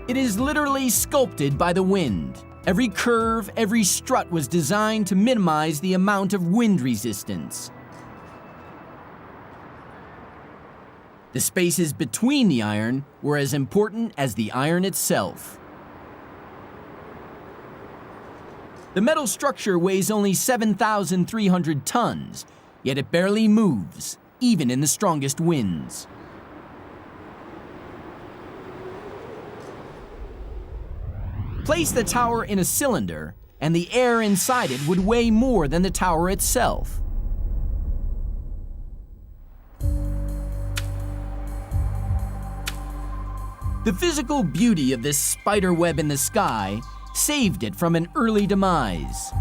Speaker 1: It is literally sculpted by the wind. Every curve, every strut was designed to minimize the amount of wind resistance. The spaces between the iron were as important as the iron itself. The metal structure weighs only 7,300 tons, yet it barely moves, even in the strongest winds. Place the tower in a cylinder, and the air inside it would weigh more than the tower itself. The physical beauty of this spider web in the sky saved it from an early demise.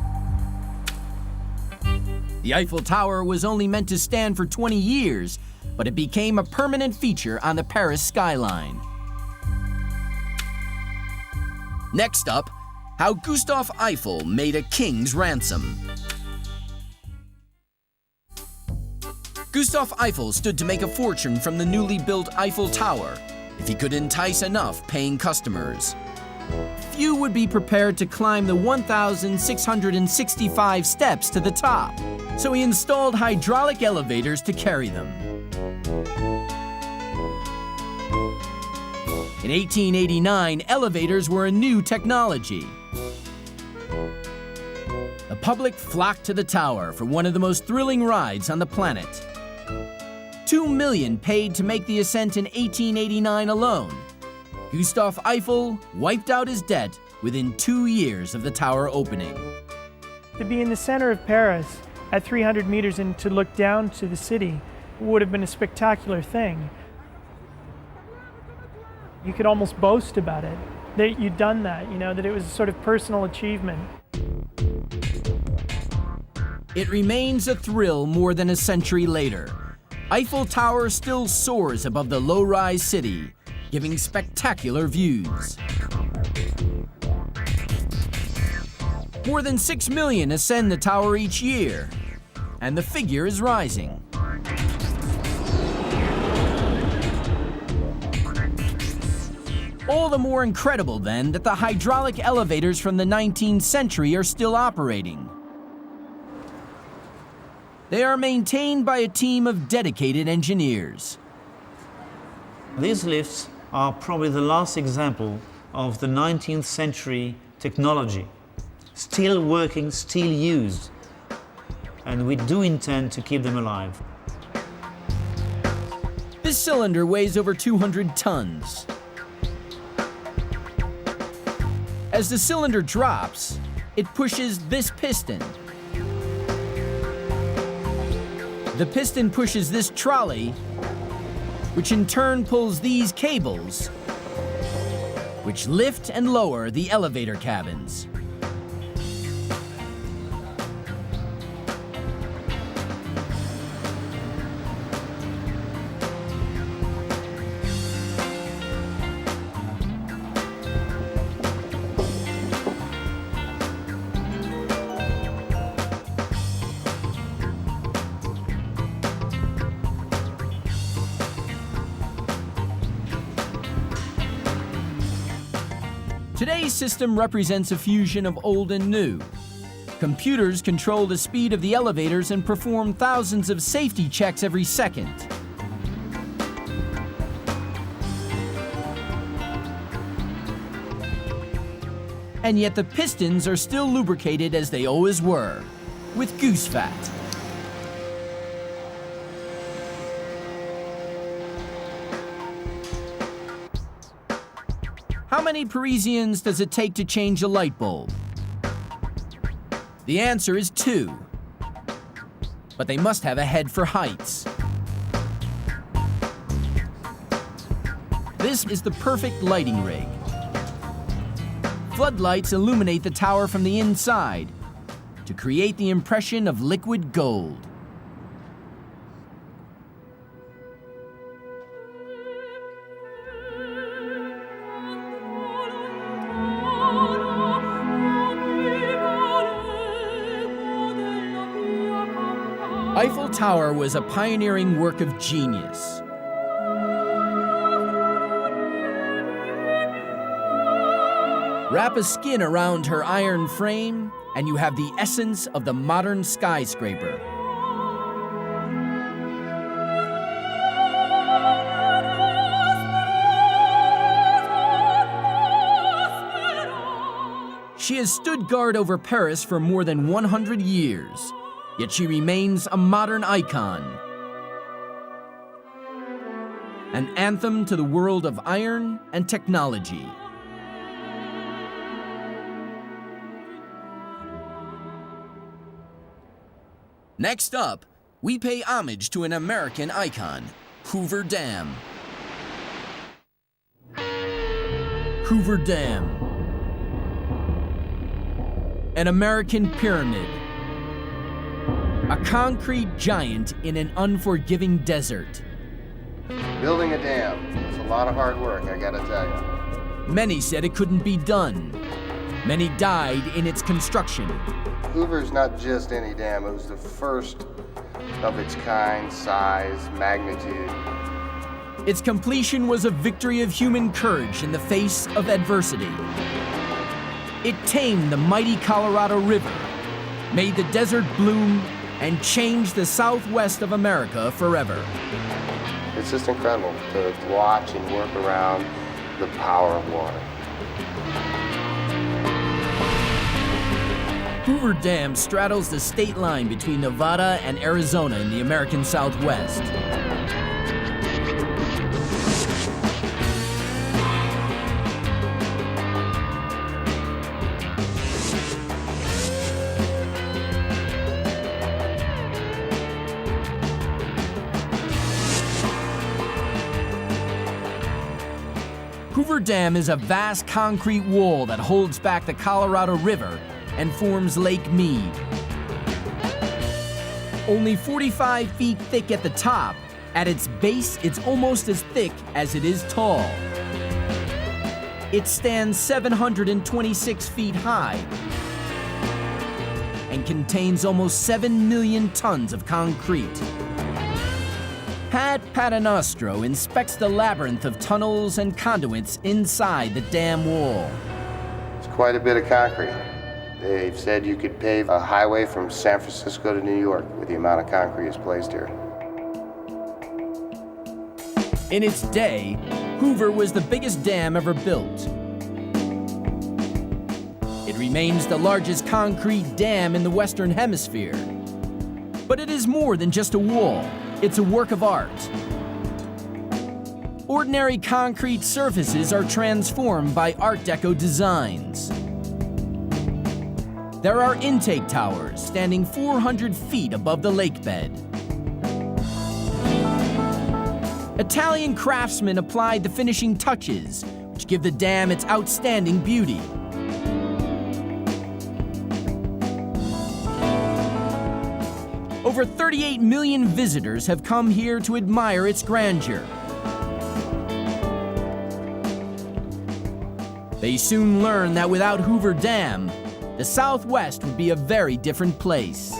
Speaker 1: The Eiffel Tower was only meant to stand for 20 years, but it became a permanent feature on the Paris skyline. Next up, how Gustav Eiffel made a king's ransom. Gustav Eiffel stood to make a fortune from the newly built Eiffel Tower if he could entice enough paying customers. Few would be prepared to climb the 1,665 steps to the top, so he installed hydraulic elevators to carry them. In 1889, elevators were a new technology. The public flocked to the tower for one of the most thrilling rides on the planet. 2 million paid to make the ascent in 1889 alone. Gustav Eiffel wiped out his debt within 2 years of the tower opening.
Speaker 19: To be in the center of Paris at 300 meters and to look down to the city would have been a spectacular thing. You could almost boast about it, that you'd done that, that it was a sort of personal achievement.
Speaker 1: It remains a thrill more than a century later. Eiffel Tower still soars above the low-rise city, giving spectacular views. More than 6 million ascend the tower each year, and the figure is rising. All the more incredible, then, that the hydraulic elevators from the 19th century are still operating. They are maintained by a team of dedicated engineers.
Speaker 18: These lifts are probably the last example of the 19th century technology. Still working, still used. and we do intend to keep them alive.
Speaker 1: This cylinder weighs over 200 tons. As the cylinder drops, it pushes this piston. The piston pushes this trolley, which in turn pulls these cables, which lift and lower the elevator cabins. Today's system represents a fusion of old and new. Computers control the speed of the elevators and perform thousands of safety checks every second. And yet the pistons are still lubricated as they always were, with goose fat. How many Parisians does it take to change a light bulb? The answer is 2. But they must have a head for heights. This is the perfect lighting rig. Floodlights illuminate the tower from the inside to create the impression of liquid gold. Eiffel Tower was a pioneering work of genius. Wrap a skin around her iron frame, and you have the essence of the modern skyscraper. She has stood guard over Paris for more than 100 years. Yet she remains a modern icon, an anthem to the world of iron and technology. Next up, we pay homage to an American icon, Hoover Dam. Hoover Dam, an American pyramid. A concrete giant in an unforgiving desert.
Speaker 12: Building a dam, it's a lot of hard work, I gotta tell you.
Speaker 1: Many said it couldn't be done. Many died in its construction.
Speaker 12: Hoover's not just any dam, it was the first of its kind, size, magnitude.
Speaker 1: Its completion was a victory of human courage in the face of adversity. It tamed the mighty Colorado River, made the desert bloom, and changed the southwest of America forever.
Speaker 12: It's just incredible to watch and work around the power of water.
Speaker 1: Hoover Dam straddles the state line between Nevada and Arizona in the American Southwest. Hoover Dam is a vast concrete wall that holds back the Colorado River and forms Lake Mead. Only 45 feet thick at the top, at its base it's almost as thick as it is tall. It stands 726 feet high and contains almost 7 million tons of concrete. Pat Paternostro inspects the labyrinth of tunnels and conduits inside the dam wall.
Speaker 12: It's quite a bit of concrete. They've said you could pave a highway from San Francisco to New York with the amount of concrete is placed here.
Speaker 1: In its day, Hoover was the biggest dam ever built. It remains the largest concrete dam in the Western Hemisphere, But it is more than just a wall. It's a work of art. Ordinary concrete surfaces are transformed by Art Deco designs. There are intake towers standing 400 feet above the lake bed. Italian craftsmen applied the finishing touches, which give the dam its outstanding beauty. Over 38 million visitors have come here to admire its grandeur. They soon learn that without Hoover Dam, the Southwest would be a very different place.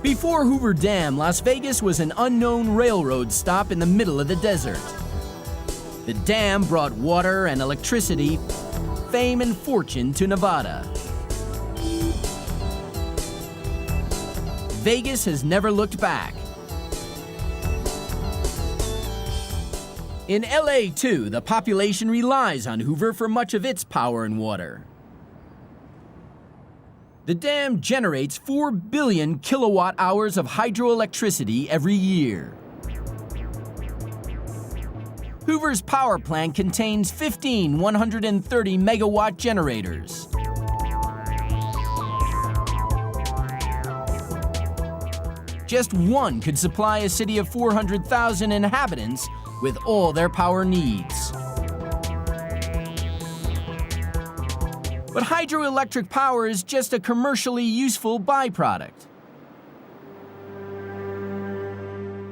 Speaker 1: Before Hoover Dam, Las Vegas was an unknown railroad stop in the middle of the desert. The dam brought water and electricity, fame and fortune to Nevada. Vegas has never looked back. In LA, too, the population relies on Hoover for much of its power and water. The dam generates 4 billion kilowatt hours of hydroelectricity every year. Hoover's power plant contains 15 130 megawatt generators. Just one could supply a city of 400,000 inhabitants with all their power needs. But hydroelectric power is just a commercially useful byproduct.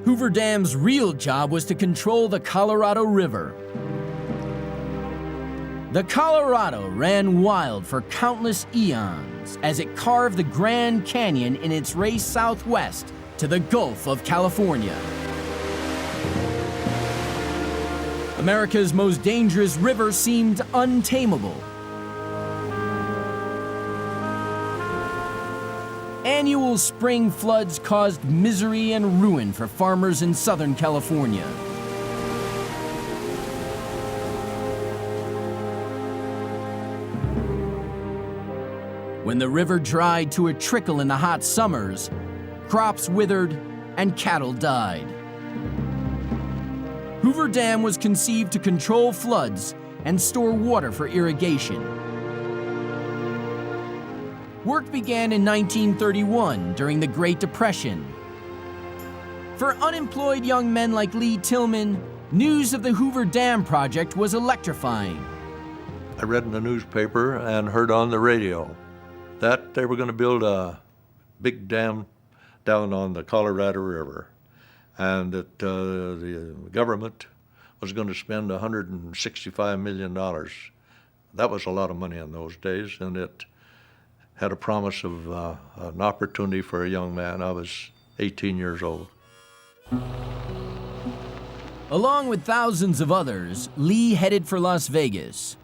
Speaker 1: Hoover Dam's real job was to control the Colorado River. The Colorado ran wild for countless eons as it carved the Grand Canyon in its race southwest to the Gulf of California. America's most dangerous river seemed untamable. Annual spring floods caused misery and ruin for farmers in Southern California. When the river dried to a trickle in the hot summers, crops withered and cattle died. Hoover Dam was conceived to control floods and store water for irrigation. Work began in 1931 during the Great Depression. For unemployed young men like Lee Tillman, news of the Hoover Dam project was electrifying.
Speaker 20: I read in the newspaper and heard on the radio that they were going to build a big dam down on the Colorado River, and that the government was going to spend $165 million. That was a lot of money in those days, and it had a promise of an opportunity for a young man. I was 18 years old.
Speaker 1: Along with thousands of others, Lee headed for Las Vegas.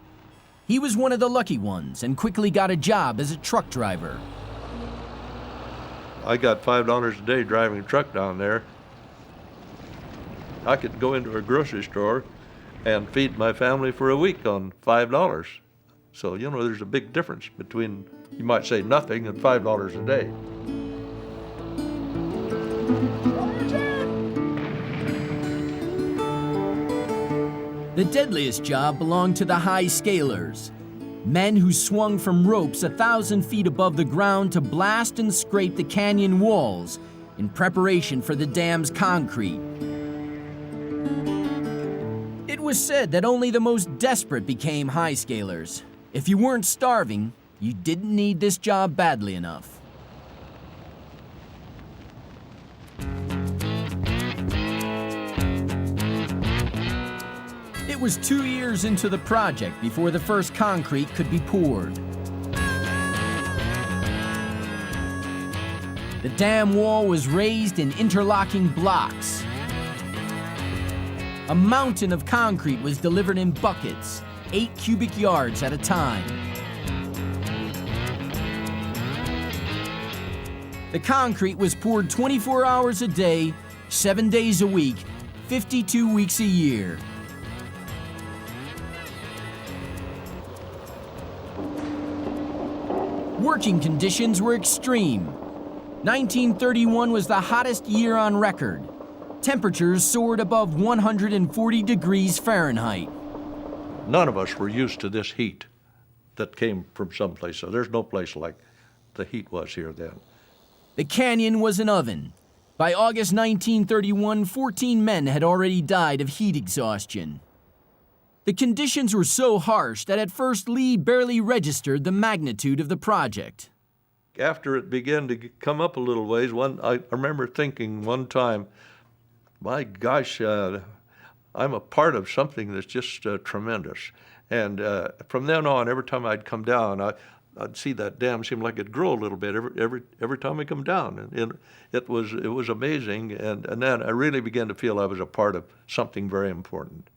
Speaker 1: He was one of the lucky ones and quickly got a job as a truck driver.
Speaker 20: I got $5 a day driving a truck down there. I could go into a grocery store and feed my family for a week on $5. So, you know, there's a big difference between, you might say, nothing and $5 a day.
Speaker 1: The deadliest job belonged to the high scalers, men who swung from ropes 1,000 feet above the ground to blast and scrape the canyon walls in preparation for the dam's concrete. It was said that only the most desperate became high scalers. If you weren't starving, you didn't need this job badly enough. It was 2 years into the project before the first concrete could be poured. The dam wall was raised in interlocking blocks. A mountain of concrete was delivered in buckets, 8 cubic yards at a time. The concrete was poured 24 hours a day, 7 days a week, 52 weeks a year. working conditions were extreme. 1931 was the hottest year on record. Temperatures soared above 140 degrees Fahrenheit.
Speaker 20: None of us were used to this heat that came from someplace. So there's no place like the heat was here then.
Speaker 1: The canyon was an oven. By August 1931, 14 men had already died of heat exhaustion. The conditions were so harsh that at first Lee barely registered the magnitude of the project.
Speaker 20: After it began to come up a little ways, I remember thinking one time, my gosh, I'm a part of something that's just tremendous. And from then on, every time I'd come down, I'd see that dam seem like it'd grow a little bit every time I come down. And it was amazing. And then I really began to feel I was a part of something very important.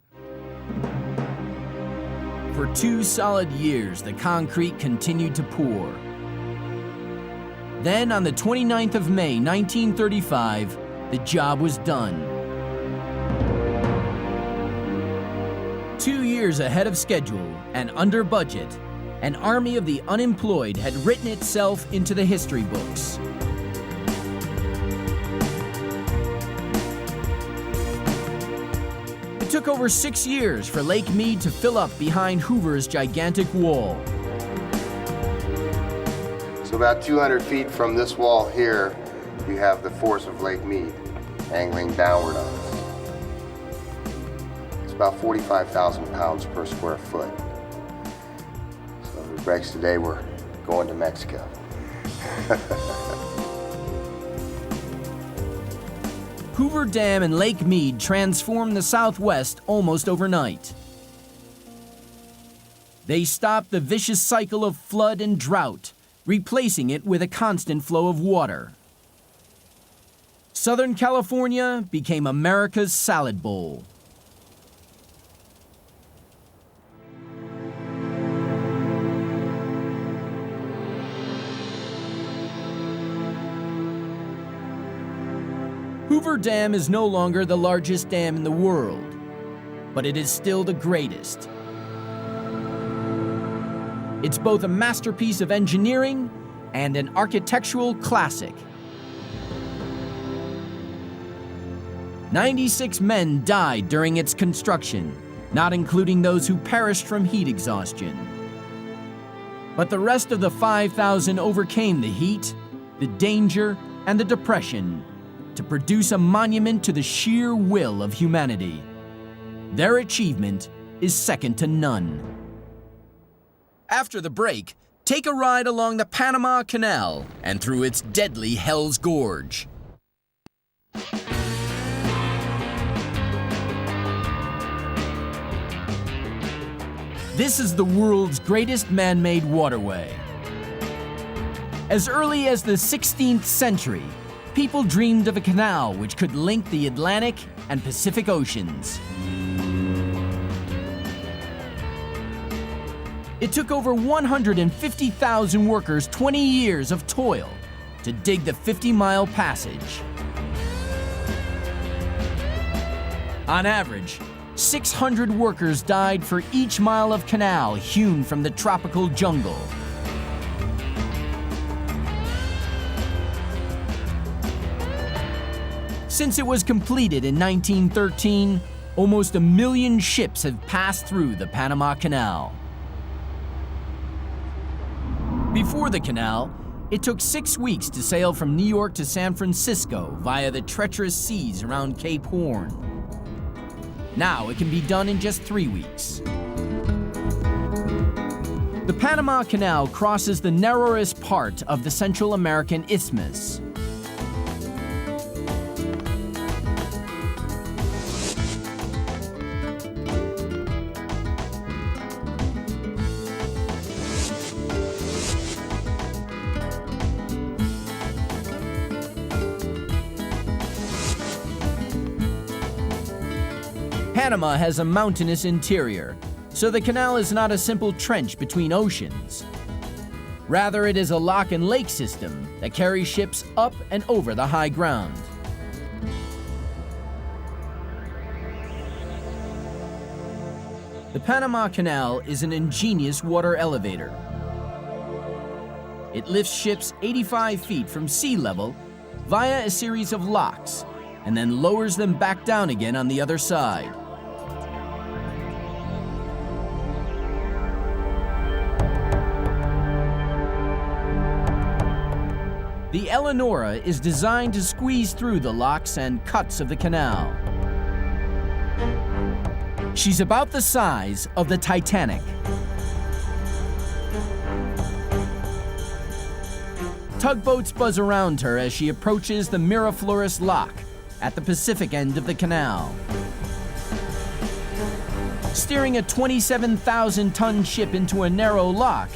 Speaker 1: For 2 solid years, the concrete continued to pour. Then, on the 29th of May, 1935, the job was done. 2 years ahead of schedule and under budget, an army of the unemployed had written itself into the history books. It took over 6 years for Lake Mead to fill up behind Hoover's gigantic wall.
Speaker 12: So about 200 feet from this wall here, you have the force of Lake Mead angling downward on us. It's about 45,000 pounds per square foot. So if it breaks today, we're going to Mexico.
Speaker 1: Hoover Dam and Lake Mead transformed the Southwest almost overnight. They stopped the vicious cycle of flood and drought, replacing it with a constant flow of water. Southern California became America's salad bowl. Hoover Dam is no longer the largest dam in the world, but it is still the greatest. It's both a masterpiece of engineering and an architectural classic. 96 men died during its construction, not including those who perished from heat exhaustion. But the rest of the 5,000 overcame the heat, the danger, and the depression to produce a monument to the sheer will of humanity. Their achievement is second to none. After the break, take a ride along the Panama Canal and through its deadly Hell's Gorge. This is the world's greatest man-made waterway. As early as the 16th century, people dreamed of a canal which could link the Atlantic and Pacific Oceans. It took over 150,000 workers 20 years of toil to dig the 50-mile passage. On average, 600 workers died for each mile of canal hewn from the tropical jungle. Since it was completed in 1913, almost 1 million ships have passed through the Panama Canal. Before the canal, it took 6 weeks to sail from New York to San Francisco via the treacherous seas around Cape Horn. Now it can be done in just 3 weeks. The Panama Canal crosses the narrowest part of the Central American Isthmus. Panama has a mountainous interior, so the canal is not a simple trench between oceans. Rather, it is a lock and lake system that carries ships up and over the high ground. The Panama Canal is an ingenious water elevator. It lifts ships 85 feet from sea level via a series of locks and then lowers them back down again on the other side. The Eleonora is designed to squeeze through the locks and cuts of the canal. She's about the size of the Titanic. Tugboats buzz around her as she approaches the Miraflores Lock at the Pacific end of the canal. Steering a 27,000-ton ship into a narrow lock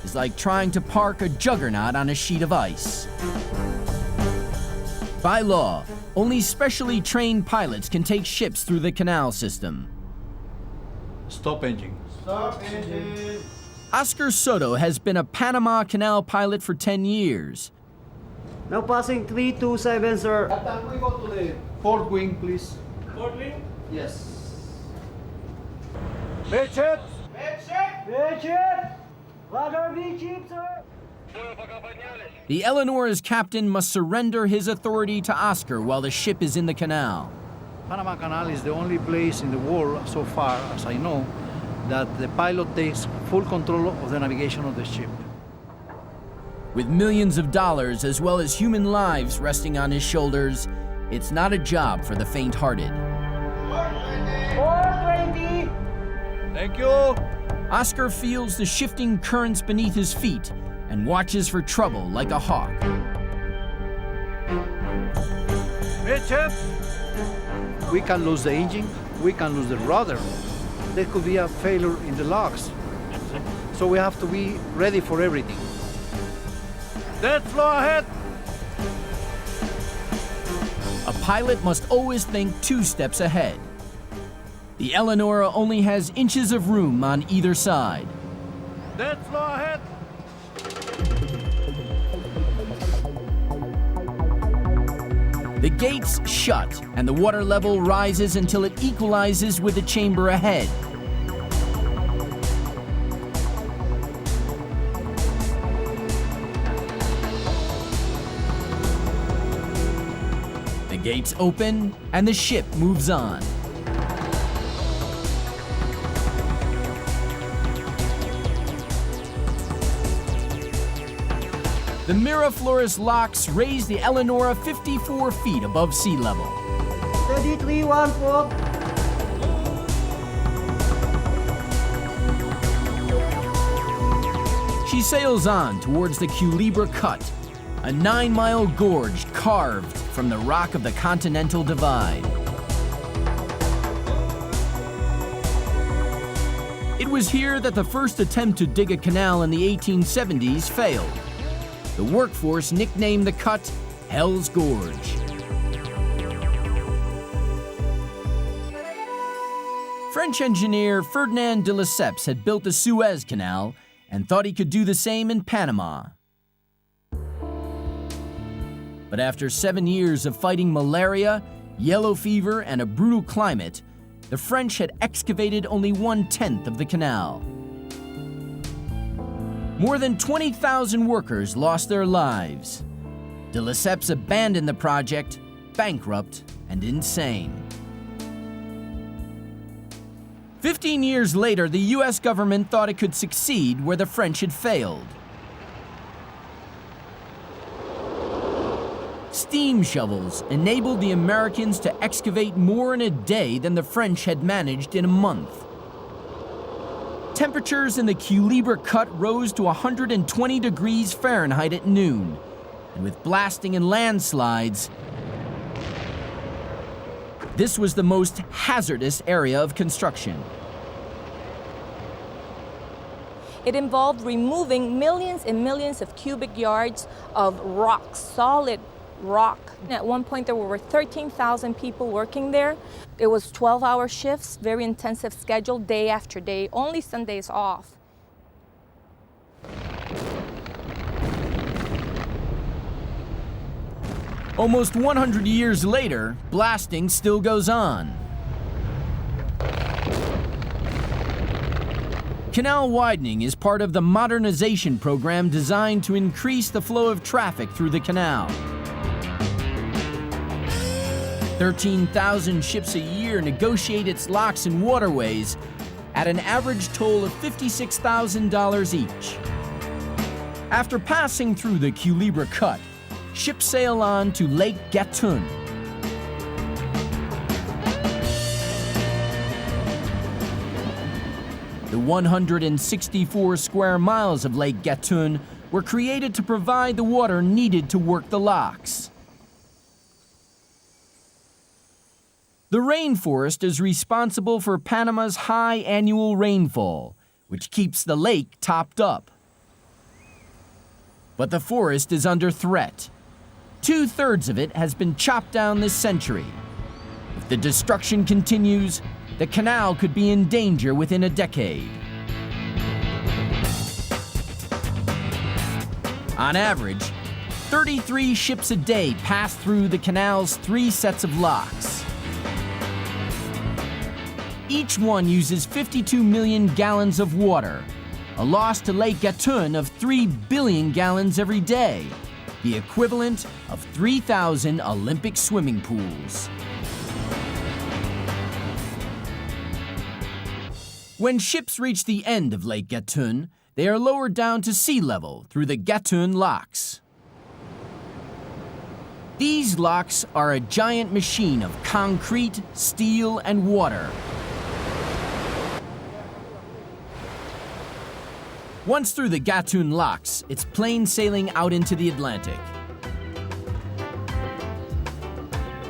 Speaker 1: is like trying to park a juggernaut on a sheet of ice. By law, only specially trained pilots can take ships through the canal system.
Speaker 21: Stop engine.
Speaker 22: Stop engine.
Speaker 1: Oscar Soto has been a Panama Canal pilot for 10 years.
Speaker 22: Now passing 327, sir.
Speaker 21: Captain, we go to the port wing, please.
Speaker 22: Port wing?
Speaker 21: Yes.
Speaker 22: Midship! Midship! Midship! Rudder midship, sir!
Speaker 1: The Eleanor's captain must surrender his authority to Oscar while the ship is in the canal.
Speaker 21: Panama Canal is the only place in the world, so far as I know, that the pilot takes full control of the navigation of the ship.
Speaker 1: With millions of dollars as well as human lives resting on his shoulders, it's not a job for the faint-hearted.
Speaker 22: 420!
Speaker 21: Thank you!
Speaker 1: Oscar feels the shifting currents beneath his feet and watches for trouble like a hawk.
Speaker 21: Midship! We can lose the engine, we can lose the rudder. There could be a failure in the locks. So we have to be ready for everything. Dead flow ahead!
Speaker 1: A pilot must always think 2 steps ahead. The Eleonora only has inches of room on either side.
Speaker 21: Dead flow ahead!
Speaker 1: The gates shut and the water level rises until it equalizes with the chamber ahead. The gates open and the ship moves on. The Miraflores locks raise the Eleonora 54 feet above sea level.
Speaker 22: 3314.
Speaker 1: She sails on towards the Culebra Cut, a 9-mile gorge carved from the rock of the Continental Divide. It was here that the first attempt to dig a canal in the 1870s failed. The workforce nicknamed the cut Hell's Gorge. French engineer Ferdinand de Lesseps had built the Suez Canal and thought he could do the same in Panama. But after 7 years of fighting malaria, yellow fever, and a brutal climate, the French had excavated only 1/10 of the canal. More than 20,000 workers lost their lives. De Lesseps abandoned the project, bankrupt and insane. 15 years later, the US government thought it could succeed where the French had failed. Steam shovels enabled the Americans to excavate more in a day than the French had managed in a month. Temperatures in the Culebra Cut rose to 120 degrees Fahrenheit at noon, and with blasting and landslides, this was the most hazardous area of construction.
Speaker 23: It involved removing millions and millions of cubic yards of rock, solid rock. At one point, there were over 13,000 people working there. It was 12-hour shifts, very intensive schedule, day after day, only Sundays off.
Speaker 1: Almost 100 years later, blasting still goes on. Canal widening is part of the modernization program designed to increase the flow of traffic through the canal. 13,000 ships a year negotiate its locks and waterways at an average toll of $56,000 each. After passing through the Culebra Cut, ships sail on to Lake Gatun. The 164 square miles of Lake Gatun were created to provide the water needed to work the locks. The rainforest is responsible for Panama's high annual rainfall, which keeps the lake topped up. But the forest is under threat. 2/3 of it has been chopped down this century. If the destruction continues, the canal could be in danger within a decade. On average, 33 ships a day pass through the canal's 3 sets of locks. Each one uses 52 million gallons of water, a loss to Lake Gatun of 3 billion gallons every day, the equivalent of 3,000 Olympic swimming pools. When ships reach the end of Lake Gatun, they are lowered down to sea level through the Gatun locks. These locks are a giant machine of concrete, steel, and water. Once through the Gatun locks, it's plain sailing out into the Atlantic.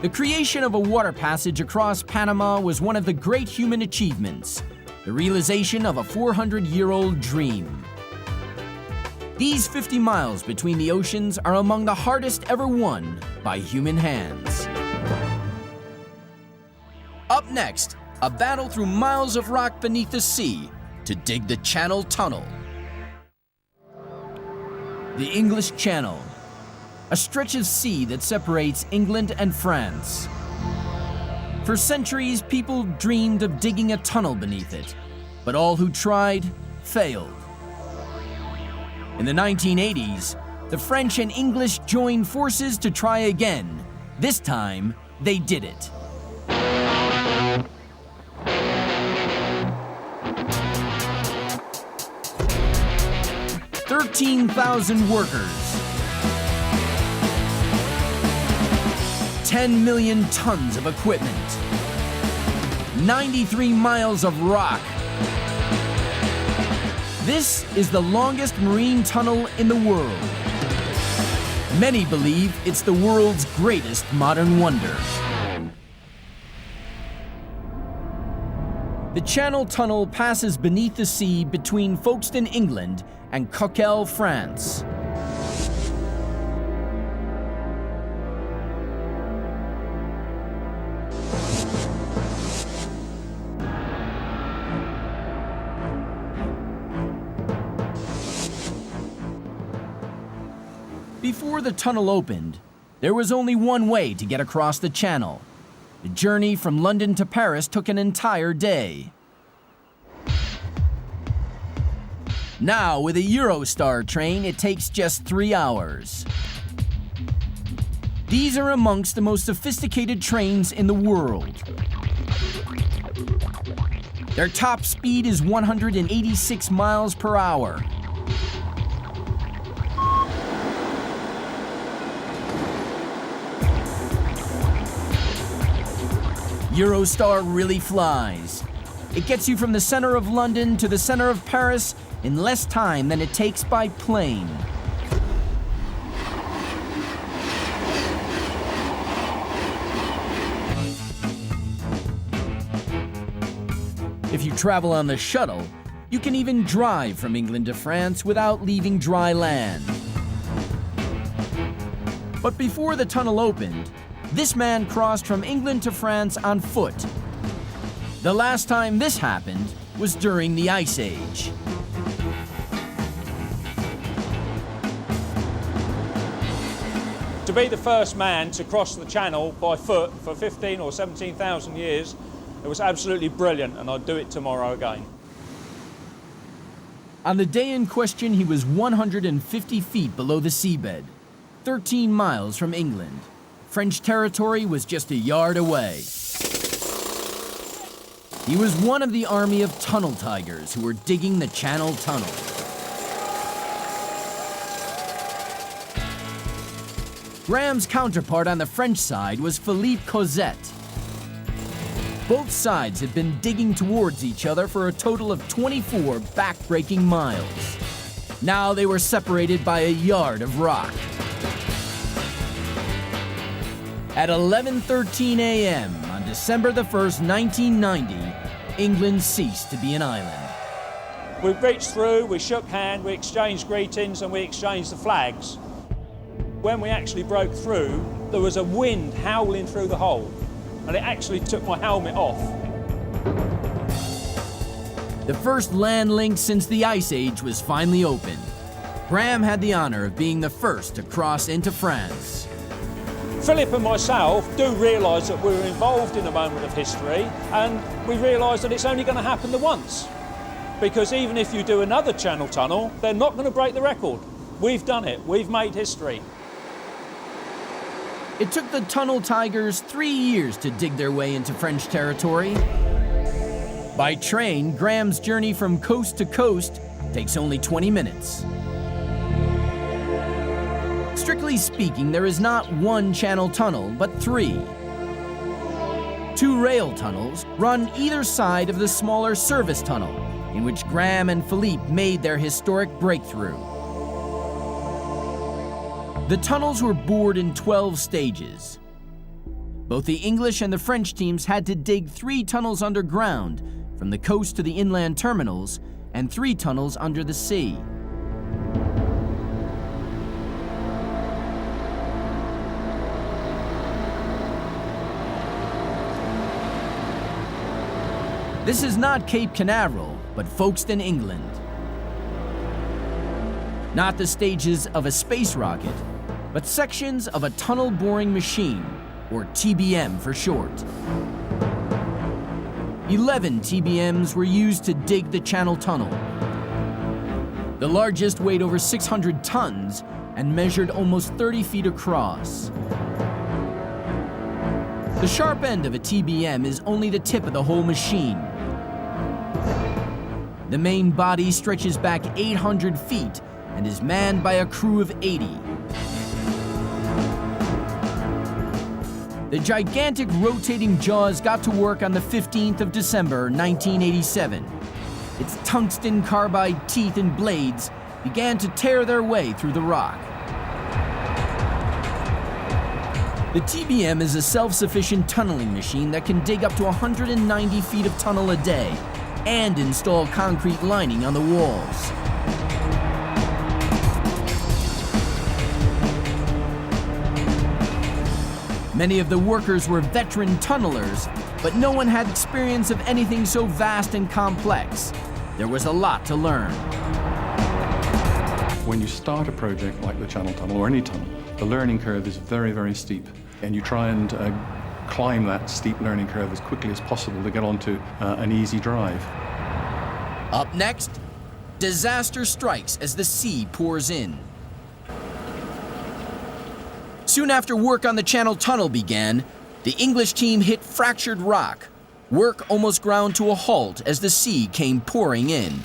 Speaker 1: The creation of a water passage across Panama was one of the great human achievements, the realization of a 400-year-old dream. These 50 miles between the oceans are among the hardest ever won by human hands. Up next, a battle through miles of rock beneath the sea to dig the Channel Tunnel. The English Channel, a stretch of sea that separates England and France. For centuries, people dreamed of digging a tunnel beneath it, but all who tried failed. In the 1980s, the French and English joined forces to try again. This time, they did it. 13,000 workers, 10 million tons of equipment, 93 miles of rock. This is the longest marine tunnel in the world. Many believe it's the world's greatest modern wonder. The Channel Tunnel passes beneath the sea between Folkestone, England, and Coquelles, France. Before the tunnel opened, there was only one way to get across the channel. The journey from London to Paris took an entire day. Now, with a Eurostar train, it takes just 3 hours. These are amongst the most sophisticated trains in the world. Their top speed is 186 miles per hour. Eurostar really flies. It gets you from the center of London to the center of Paris in less time than it takes by plane. If you travel on the shuttle, you can even drive from England to France without leaving dry land. But before the tunnel opened, this man crossed from England to France on foot. The last time this happened was during the Ice Age.
Speaker 2: To be the first man to cross the channel by foot for 15 or 17,000 years, it was absolutely brilliant, and I'd do it tomorrow again.
Speaker 1: On the day in question, he was 150 feet below the seabed, 13 miles from England. French territory was just a yard away. He was one of the army of tunnel tigers who were digging the Channel Tunnel. Graham's counterpart on the French side was Philippe Cosette. Both sides had been digging towards each other for a total of 24 back-breaking miles. Now they were separated by a yard of rock. At 11:13 a.m. on December the 1st, 1990, England ceased to be an island.
Speaker 2: We reached through, we shook hands, we exchanged greetings and we exchanged the flags. When we actually broke through, there was a wind howling through the hole, and it actually took my helmet off.
Speaker 1: The first land link since the Ice Age was finally open. Graham had the honor of being the first to cross into France.
Speaker 2: Philip and myself do realise that we were involved in a moment of history, and we realise that it's only going to happen the once. Because even if you do another Channel Tunnel, they're not going to break the record. We've done it. We've made history.
Speaker 1: It took the Tunnel Tigers 3 years to dig their way into French territory. By train, Graham's journey from coast to coast takes only 20 minutes. Strictly speaking, there is not one Channel Tunnel, but 3. 2 rail tunnels run either side of the smaller service tunnel, in which Graham and Philippe made their historic breakthrough. The tunnels were bored in 12 stages. Both the English and the French teams had to dig 3 tunnels underground, from the coast to the inland terminals, and 3 tunnels under the sea. This is not Cape Canaveral, but Folkestone, England. Not the stages of a space rocket, but sections of a tunnel boring machine, or TBM for short. 11 TBMs were used to dig the Channel Tunnel. The largest weighed over 600 tons and measured almost 30 feet across. The sharp end of a TBM is only the tip of the whole machine. The main body stretches back 800 feet and is manned by a crew of 80. The gigantic rotating jaws got to work on the 15th of December, 1987. Its tungsten carbide teeth and blades began to tear their way through the rock. The TBM is a self-sufficient tunneling machine that can dig up to 190 feet of tunnel a day and install concrete lining on the walls. Many of the workers were veteran tunnelers, but no one had experience of anything so vast and complex. There was a lot to learn.
Speaker 4: When you start a project like the Channel Tunnel or any tunnel, the learning curve is very, very steep, and you try and climb that steep learning curve as quickly as possible to get onto an easy drive.
Speaker 1: Up next, disaster strikes as the sea pours in. Soon after work on the Channel Tunnel began, the English team hit fractured rock. Work almost ground to a halt as the sea came pouring in.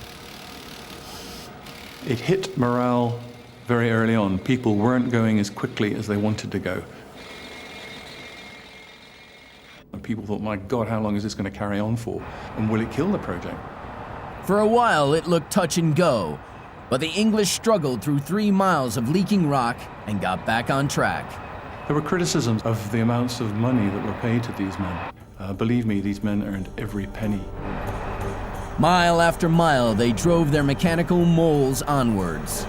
Speaker 4: It hit morale very early on. People weren't going as quickly as they wanted to go. And people thought, my God, how long is this going to carry on for? And will it kill the project?
Speaker 1: For a while, it looked touch and go, but the English struggled through 3 miles of leaking rock and got back on track.
Speaker 4: There were criticisms of the amounts of money that were paid to these men. Believe me, these men earned every penny.
Speaker 1: Mile after mile, they drove their mechanical moles onwards.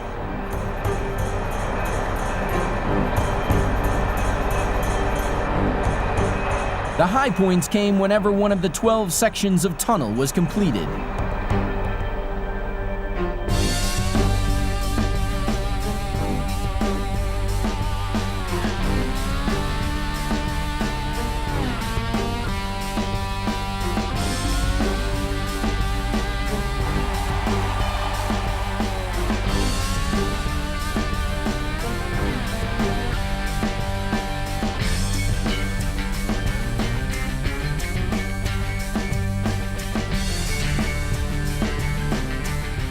Speaker 1: The high points came whenever one of the 12 sections of tunnel was completed.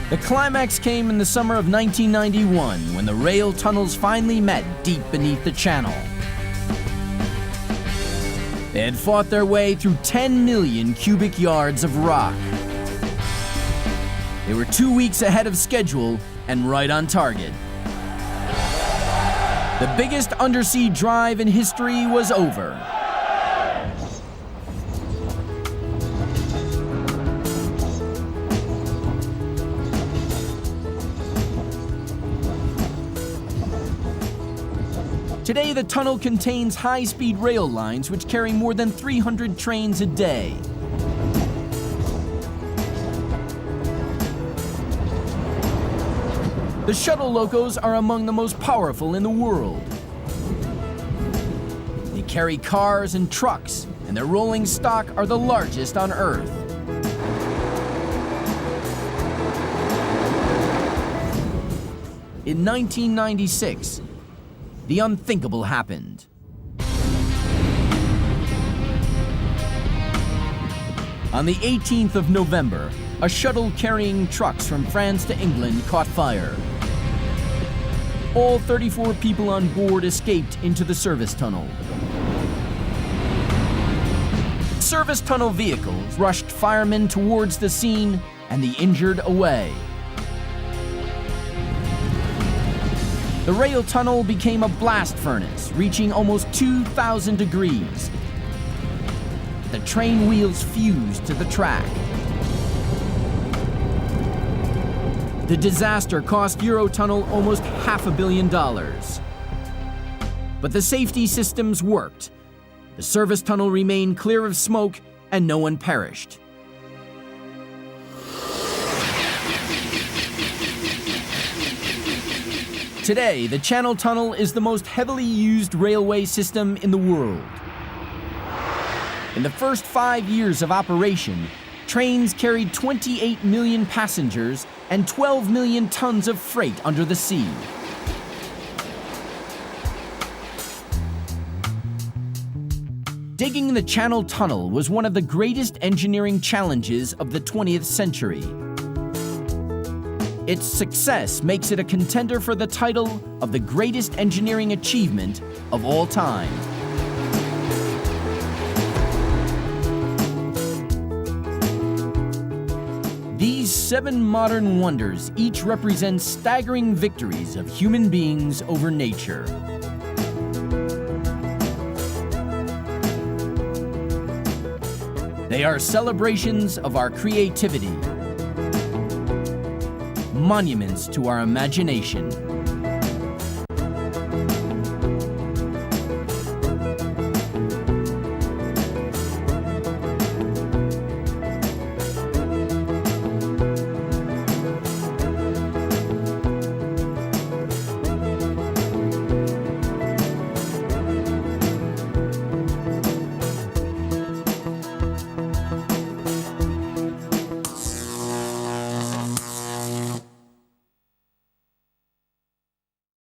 Speaker 1: The climax came in the summer of 1991 when the rail tunnels finally met deep beneath the channel. They had fought their way through 10 million cubic yards of rock. They were 2 weeks ahead of schedule and right on target. The biggest undersea drive in history was over. Today, the tunnel contains high-speed rail lines which carry more than 300 trains a day. The shuttle locos are among the most powerful in the world. They carry cars and trucks, and their rolling stock are the largest on Earth. In 1996, the unthinkable happened. On the 18th of November, a shuttle carrying trucks from France to England caught fire. All 34 people on board escaped into the service tunnel. Service tunnel vehicles rushed firemen towards the scene and the injured away. The rail tunnel became a blast furnace, reaching almost 2,000 degrees. The train wheels fused to the track. The disaster cost Eurotunnel almost $500 million. But the safety systems worked. The service tunnel remained clear of smoke and no one perished. Today, the Channel Tunnel is the most heavily used railway system in the world. In the first 5 years of operation, trains carried 28 million passengers and 12 million tons of freight under the sea. Digging the Channel Tunnel was one of the greatest engineering challenges of the 20th century. Its success makes it a contender for the title of the greatest engineering achievement of all time. These 7 modern wonders each represent staggering victories of human beings over nature. They are celebrations of our creativity, monuments to our imagination.